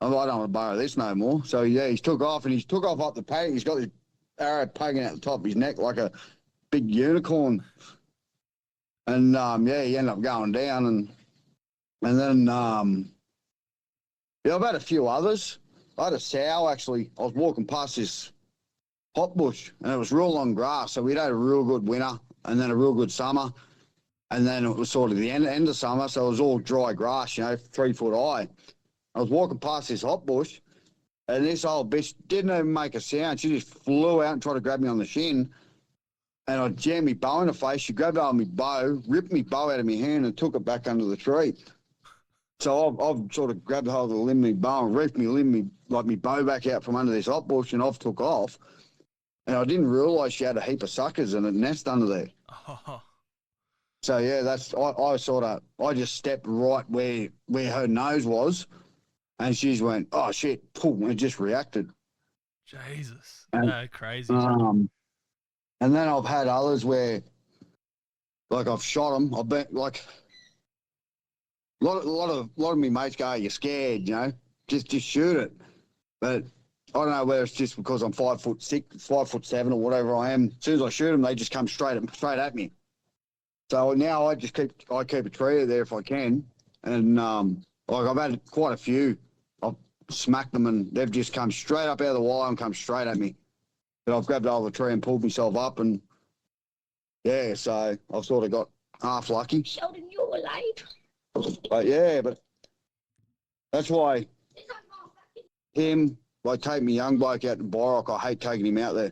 don't want to borrow this no more. So, yeah, he's took off up the paddock. He's got this arrow poking out the top of his neck like a big unicorn. And, yeah, he ended up going down. And then, yeah, I've had a few others. I had a sow, actually. I was walking past this hot bush, and it was real long grass. So we'd had a real good winter and then a real good summer. And then it was sort of the end of summer, so it was all dry grass, 3 foot high. I was walking past this hot bush, and this old bitch didn't even make a sound. She just flew out and tried to grab me on the shin, and I jammed my bow in her face. She grabbed hold of my bow, ripped my bow out of my hand, and took it back under the tree. So I've sort of grabbed hold of the limb of my bow and reefed my bow back out from under this hot bush, and I've took off. And I didn't realise she had a heap of suckers and a nest under there. Oh. So, yeah, I just stepped right where her nose was. And she went, oh, shit, poof, and it just reacted. Jesus. And, crazy. And then I've had others where, like, I've shot them. I've been, like, a lot of me mates go, you're scared, just shoot it. But I don't know whether it's just because I'm 5'6", 5'7", or whatever I am. As soon as I shoot them, they just come straight at me. So now I keep a tree there if I can. And, like, I've had quite a few. I've smacked them and they've just come straight up out of the wire and come straight at me. But I've grabbed hold of the tree and pulled myself up, and yeah, so I've sort of got half lucky. Sheldon, you're alive. But yeah, but that's why like take me young bloke out to Borok, I hate taking him out there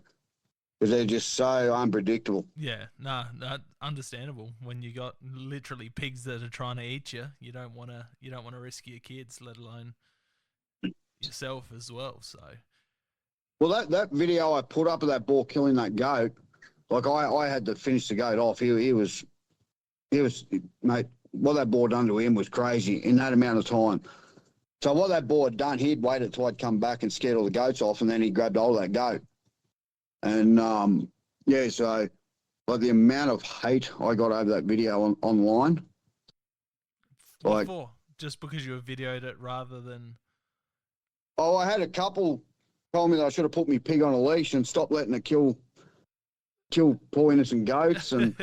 because they're just so unpredictable. Yeah, that understandable. When you got literally pigs that are trying to eat you, you don't want to risk your kids, let alone yourself as well. So, well, that video I put up of that boar killing that goat, like I had to finish the goat off. He was mate. What that boar done to him was crazy in that amount of time. So what that boar had done, he'd waited till I'd come back and scared all the goats off, and then he grabbed hold of that goat. And yeah, so like the amount of hate I got over that video online. What like, for? Just because you videoed it rather than? Oh, I had a couple told me that I should have put my pig on a leash and stopped letting it kill poor innocent goats, and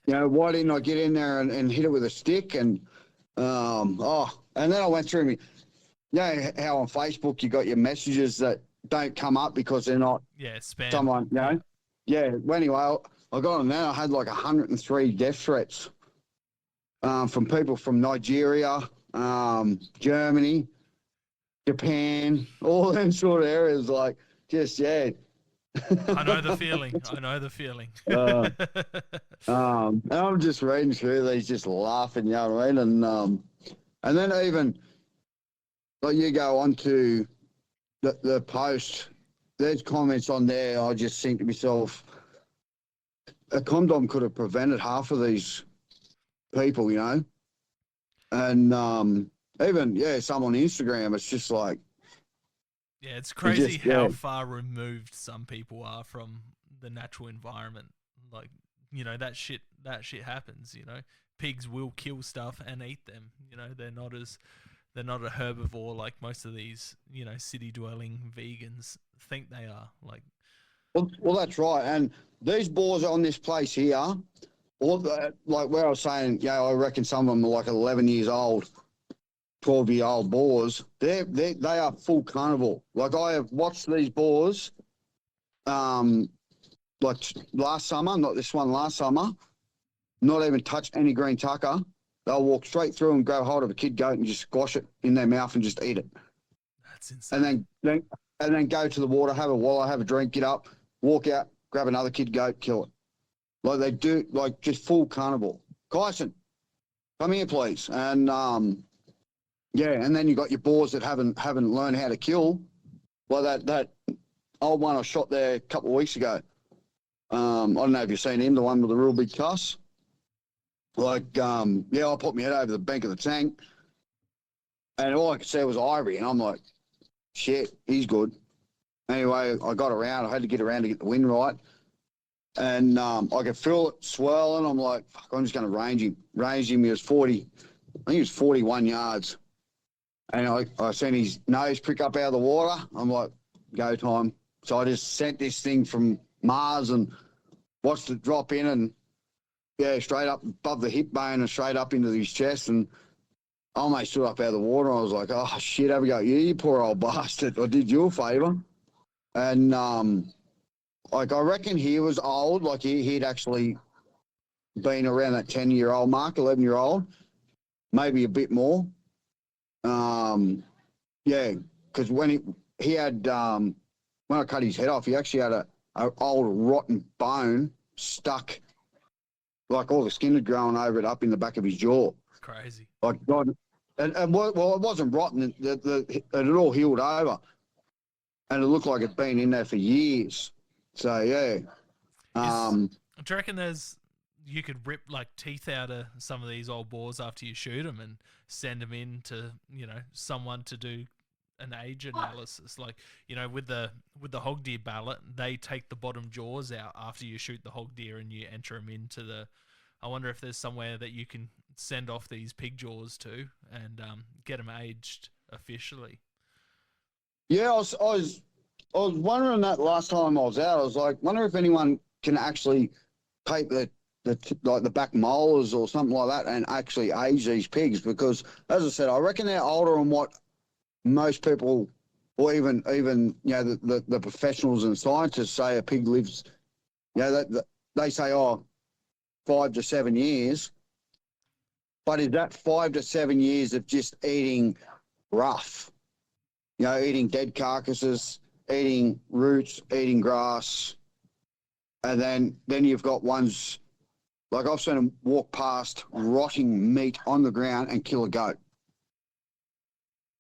why didn't I get in there and hit it with a stick? And and then I went through me. How on Facebook you got your messages that don't come up because they're not spam. Someone, yeah. Well, anyway, I got on there. I had like 103 death threats from people from Nigeria, Germany, Japan, all them sort of areas. Like, just I know the feeling. And I'm just reading through these, just laughing. You know what I mean? And then even like you go on to the post. There's comments on there. I just think to myself, a condom could have prevented half of these people, And even some on Instagram, it's just like, yeah, it's crazy how far removed some people are from the natural environment. Like, that shit happens. Pigs will kill stuff and eat them. They're not a herbivore like most of these, city dwelling vegans think they are. Like, well, that's right. And these boars on this place here, like where I was saying, I reckon some of them are like 11 years old, 12-year-old boars. They are full carnivore. Like, I have watched these boars, like last summer, not this one, last summer, not even touch any green tucker. They'll walk straight through and grab hold of a kid goat and just squash it in their mouth and just eat it. That's insane. And then go to the water, have a wallow, have a drink, get up, walk out, grab another kid goat, kill it. Like they do, like just full carnivore. Khyson, come here, please. And yeah, and then you got your boars that haven't learned how to kill. Like that old one I shot there a couple of weeks ago. I don't know if you've seen him, the one with the real big cuss. Like, I put my head over the bank of the tank, and all I could see was Ivory, and I'm like, shit, he's good. Anyway, I got around. I had to get around to get the wind right, and I could feel it swirling. I'm like, fuck, I'm just going to range him. Ranged him. He was 40. I think he was 41 yards, and I seen his nose prick up out of the water. I'm like, go time. So I just sent this thing from Mars and watched it drop in, and yeah, straight up above the hip bone and straight up into his chest, and I almost stood up out of the water. I was like, oh shit, have a go. You poor old bastard. I did you a favour. And like I reckon he was old, like he'd actually been around that 10-year-old mark, 11-year-old, maybe a bit more. Yeah, because when he had when I cut his head off, he actually had a old rotten bone stuck, like all the skin had grown over it up in the back of his jaw. Crazy. Like God, and well, it wasn't rotten. It had all healed over, and it looked like it'd been in there for years. So yeah. Do you reckon you could rip like teeth out of some of these old boars after you shoot them and send them in to someone to do an age analysis? Like with the hog deer ballot, they take the bottom jaws out after you shoot the hog deer and you enter them into the. I wonder if there's somewhere that you can send off these pig jaws to and get them aged officially. Yeah, I was wondering that last time I was out. I was like, wonder if anyone can actually take the back molars or something like that and actually age these pigs, because as I said, I reckon they're older than what most people, or even the professionals and scientists say a pig lives. They say 5 to 7 years, but is that 5 to 7 years of just eating rough? Eating dead carcasses, eating roots, eating grass, and then you've got ones like I've seen them walk past rotting meat on the ground and kill a goat.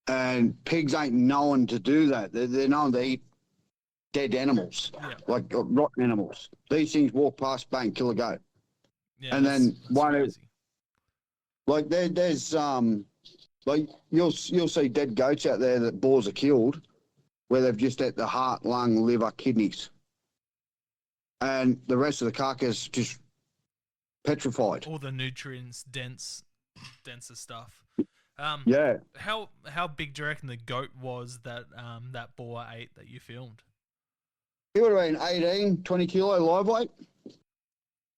And pigs ain't known to do that. They're known to eat dead animals, like rotten animals. These things walk past, bang, kill a goat. Yeah, and then crazy. Like there's like you'll see dead goats out there that boars are killed, where they've just ate the heart, lung, liver, kidneys, and the rest of the carcass just petrified. All the nutrients, denser stuff. Yeah. How big do you reckon the goat was that that boar ate that you filmed? It would have been 18, 20 kilo live weight,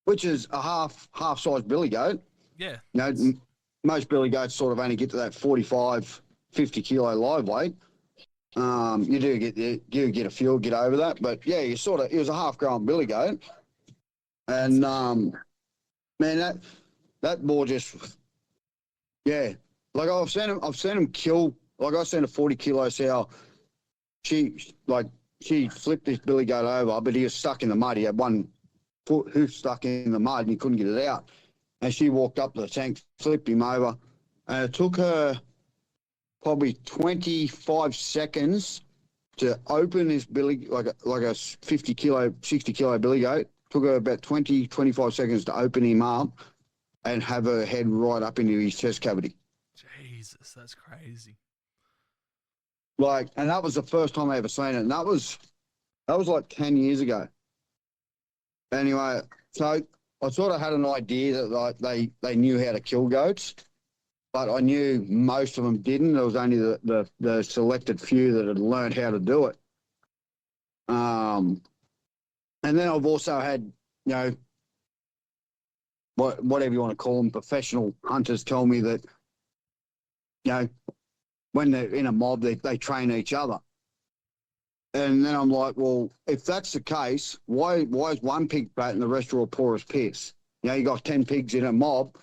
which is a half size billy goat. Yeah. Most billy goats sort of only get to that 45, 50 kilo live weight. You do get a few get over that, but yeah, it was a half grown billy goat, and man, that boar just like I've seen him kill. Like I've seen a 40 kilo sow. She flipped this billy goat over, but he was stuck in the mud. He had one hoof stuck in the mud and he couldn't get it out. And she walked up to the tank, flipped him over, and it took her probably 25 seconds to open this billy, like a 50 kilo, 60 kilo billy goat. Took her about 20, 25 seconds to open him up and have her head right up into his chest cavity. Jesus, that's crazy. And that was the first time I ever seen it. And that was like 10 years ago. Anyway, so I sort of had an idea that they knew how to kill goats, but I knew most of them didn't. There was only the selected few that had learned how to do it. And then I've also had, whatever you want to call them, professional hunters tell me that, when they're in a mob, they train each other. And then I'm like, well, if that's the case, why is one pig fat and the rest are all poor as piss? you got 10 pigs in a mob,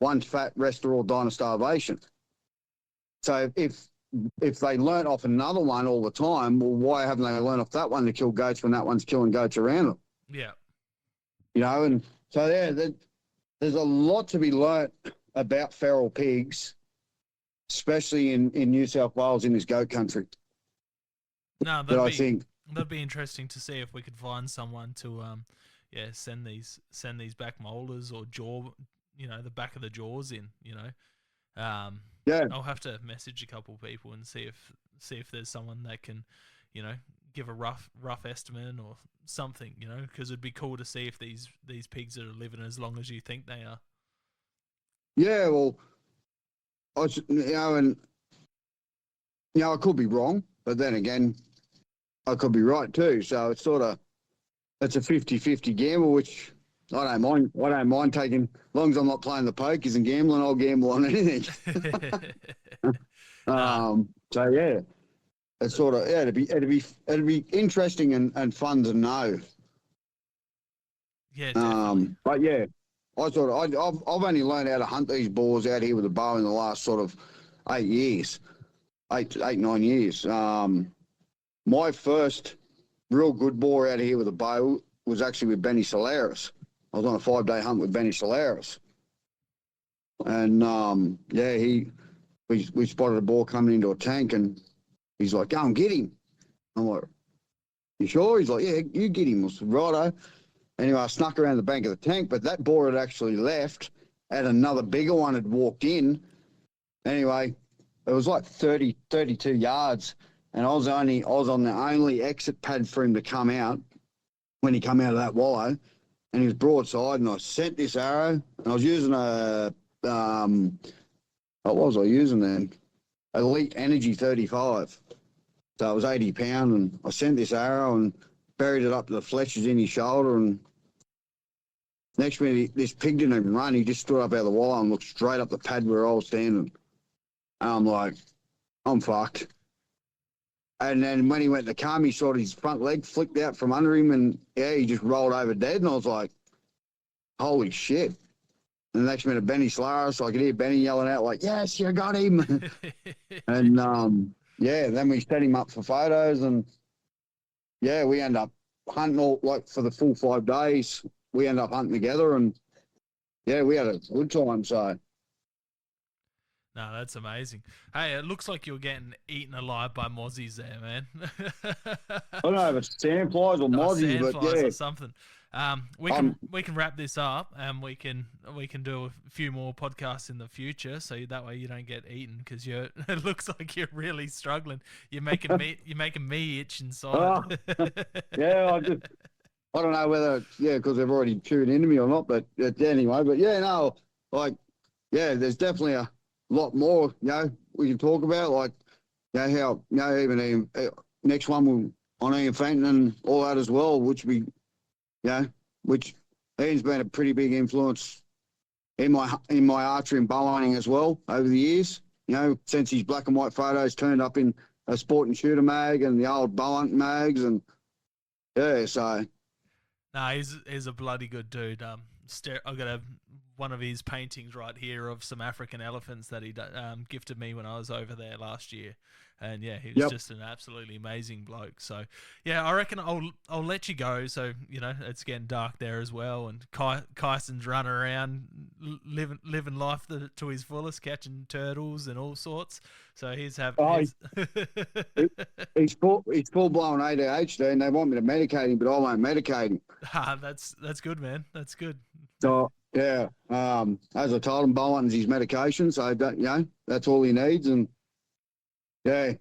one's fat, rest are all dying of starvation. So if they learn off another one all the time, well, why haven't they learned off that one to kill goats when that one's killing goats around them? Yeah. And so there's a lot to be learnt about feral pigs, especially in New South Wales in this goat country. No, that'd be interesting to see if we could find someone to send these back molars or jaw, the back of the jaws in, I'll have to message a couple people and see if there's someone that can, give a rough estimate or something, because it'd be cool to see if these pigs are living as long as you think they are. Yeah, well, I could be wrong, but then again, I could be right too. So it's it's a 50-50 gamble, which I don't mind. I don't mind taking, as long as I'm not playing the pokers and gambling, I'll gamble on anything. So yeah, it's it'd be interesting and fun to know. Yeah, definitely. But yeah, I've only learned how to hunt these boars out here with a bow in the last 8 years, 9 years. My first real good boar out here with a bow was actually with Benny Solaris. I was on a 5-day hunt with Benny Solaris. And, we spotted a boar coming into a tank and he's like, go and get him. I'm like, you sure? He's like, yeah, you get him. I said, righto. Anyway, I snuck around the bank of the tank, but that boar had actually left and another bigger one had walked in. Anyway, it was 32 yards. And I was on the only exit pad for him to come out when he come out of that wallow, and he was broadside. And I sent this arrow, and I was using what was I using then? Elite Energy 35. So it was 80 pound, and I sent this arrow and buried it up to the fleshes in his shoulder. And next minute, this pig didn't even run. He just stood up out of the wallow and looked straight up the pad where I was standing. And I'm like, I'm fucked. And then when he went to come, he saw his front leg flicked out from under him, and he just rolled over dead. And I was like, holy shit. And the next minute, Benny Solaris, so I could hear Benny yelling out like, yes, you got him. And then we set him up for photos, and we end up hunting all, for the full 5 days. We end up hunting together, and we had a good time. So. No, that's amazing. Hey, it looks like you're getting eaten alive by mozzies there, man. I don't know if it's sandflies or mozzies, but yeah, or something. We can wrap this up, and we can do a few more podcasts in the future, so that way you don't get eaten, because it looks like you're really struggling. You're making me itch inside. I don't know whether because they've already chewed into me or not, but anyway, there's definitely a lot more, we can talk about, how, even next one will on Ian Fenton and all that as well, which which Ian's been a pretty big influence in my archery and bow hunting as well over the years, since his black and white photos turned up in a sport and shooter mag and the old bow hunting mags, and so. No, he's a bloody good dude. I've got one of his paintings right here of some African elephants that he gifted me when I was over there last year, and he was just an absolutely amazing bloke. So I reckon I'll let you go. So it's getting dark there as well, and Khyson's running around living life to his fullest, catching turtles and all sorts. So he's having. He's full blown ADHD, and they want me to medicate him, but I won't medicate him. That's good, man. That's good. So as I told him, bow hunting's his medication, so that's all he needs, and he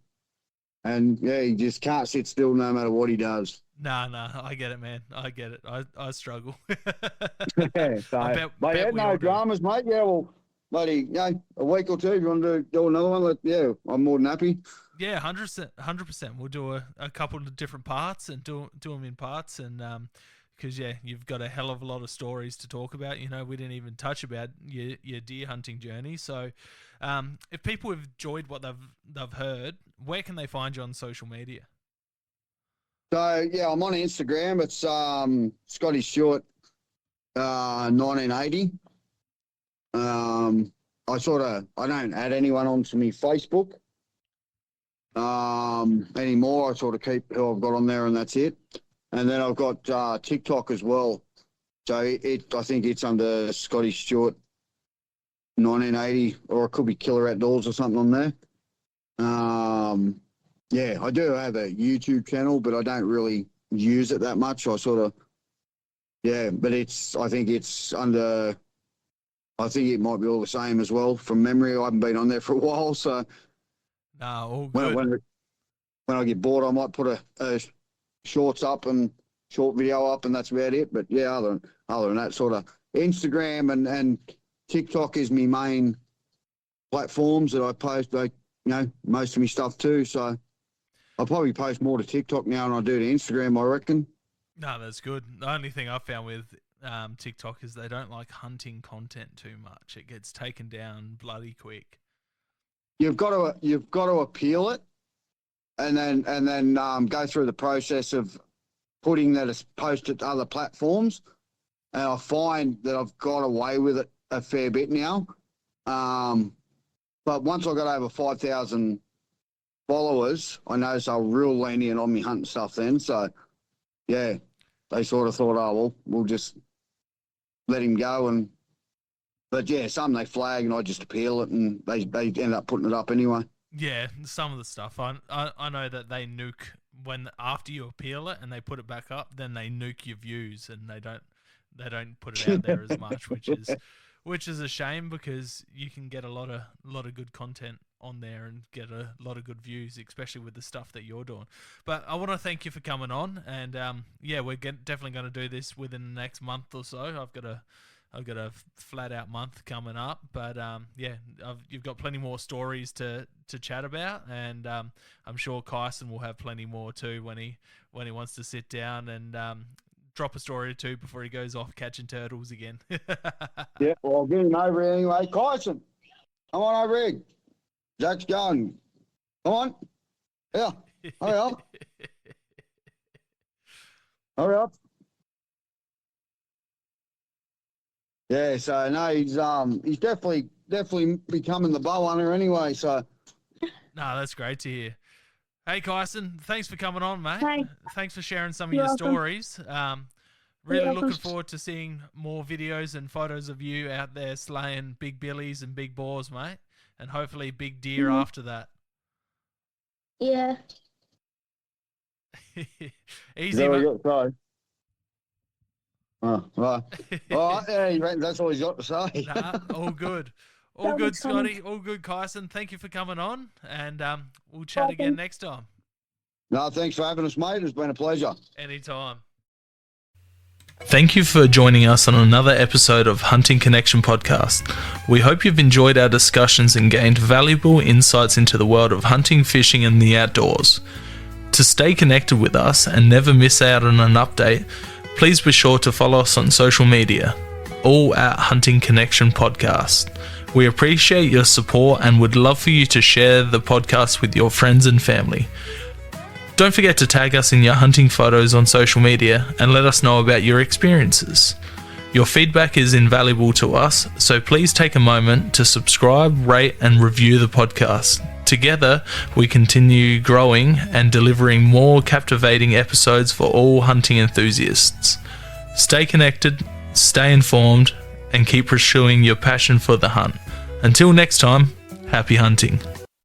just can't sit still no matter what he does. No, I get it, man. I get it. I struggle. No dramas, mate. Well, buddy, a week or two, if you want to do another one, I'm more than happy. Yeah, 100%. We'll do a couple of different parts and do them in parts, and because you've got a hell of a lot of stories to talk about. We didn't even touch about your deer hunting journey. So, if people have enjoyed what they've heard, where can they find you on social media? So I'm on Instagram. It's Scotty Stewart 1980. I don't add anyone onto me Facebook anymore. I sort of keep who I've got on there, and that's it. And then I've got TikTok as well. So I think it's under Scotty Stewart 1980, or it could be Killer Outdoors or something on there. Yeah, I do have a YouTube channel, but I don't really use it that much. But I think it might be all the same as well from memory. I haven't been on there for a while, so all good. When I get bored, I might put a shorts up and short video up, and that's about it. But yeah, other than that, sort of Instagram and TikTok is my main platforms that I post, most of my stuff too. So I'll probably post more to TikTok now than I do to Instagram, I reckon. No, that's good. The only thing I've found with TikTok is they don't like hunting content too much. It gets taken down bloody quick. You've got to appeal it, and then go through the process of putting that as posted to other platforms. And I find that I've got away with it a fair bit now. But once I got over 5,000 followers, I noticed they were real lenient on me hunting stuff then. So, yeah, they sort of thought, oh, well, we'll just let him go. But, yeah, some they flag and I just appeal it, and they end up putting it up anyway. Yeah, some of the stuff. I know that they nuke after you appeal it and they put it back up, then they nuke your views, and they don't put it out there as much, which is a shame, because you can get a lot of good content on there and get a lot of good views, especially with the stuff that you're doing. But I want to thank you for coming on, and we're definitely going to do this within the next month or so. I've got a flat out month coming up, but you've got plenty more stories to chat about, and I'm sure Khyson will have plenty more too when he wants to sit down and drop a story or two before he goes off catching turtles again. Yeah, well, I'll get him over here anyway. Khyson, come on over here. Jack's going. Come on. Yeah, hurry up. Hurry up. Yeah, so no, he's definitely becoming the bow hunter anyway. So, no, that's great to hear. Hey, Khyson, thanks for coming on, mate. Hey. Thanks for sharing some of You're your welcome. stories. Really You're looking welcome. forward to seeing more videos and photos of you out there slaying big billies and big boars, mate, and hopefully big deer after that. Yeah. Easy, mate. Sorry. Oh, right. All right, yeah, that's all he's got to say. Nah, all good. All good, Scotty. All good, Khyson. Thank you for coming on, and we'll chat again next time. No, thanks for having us, mate. It's been a pleasure. Anytime. Thank you for joining us on another episode of Hunting Connection Podcast. We hope you've enjoyed our discussions and gained valuable insights into the world of hunting, fishing, and the outdoors. To stay connected with us and never miss out on an update, please be sure to follow us on social media, all at Hunting Connection Podcast. We appreciate your support and would love for you to share the podcast with your friends and family. Don't forget to tag us in your hunting photos on social media and let us know about your experiences. Your feedback is invaluable to us, so please take a moment to subscribe, rate, and review the podcast. Together, we continue growing and delivering more captivating episodes for all hunting enthusiasts. Stay connected, stay informed, and keep pursuing your passion for the hunt. Until next time, happy hunting.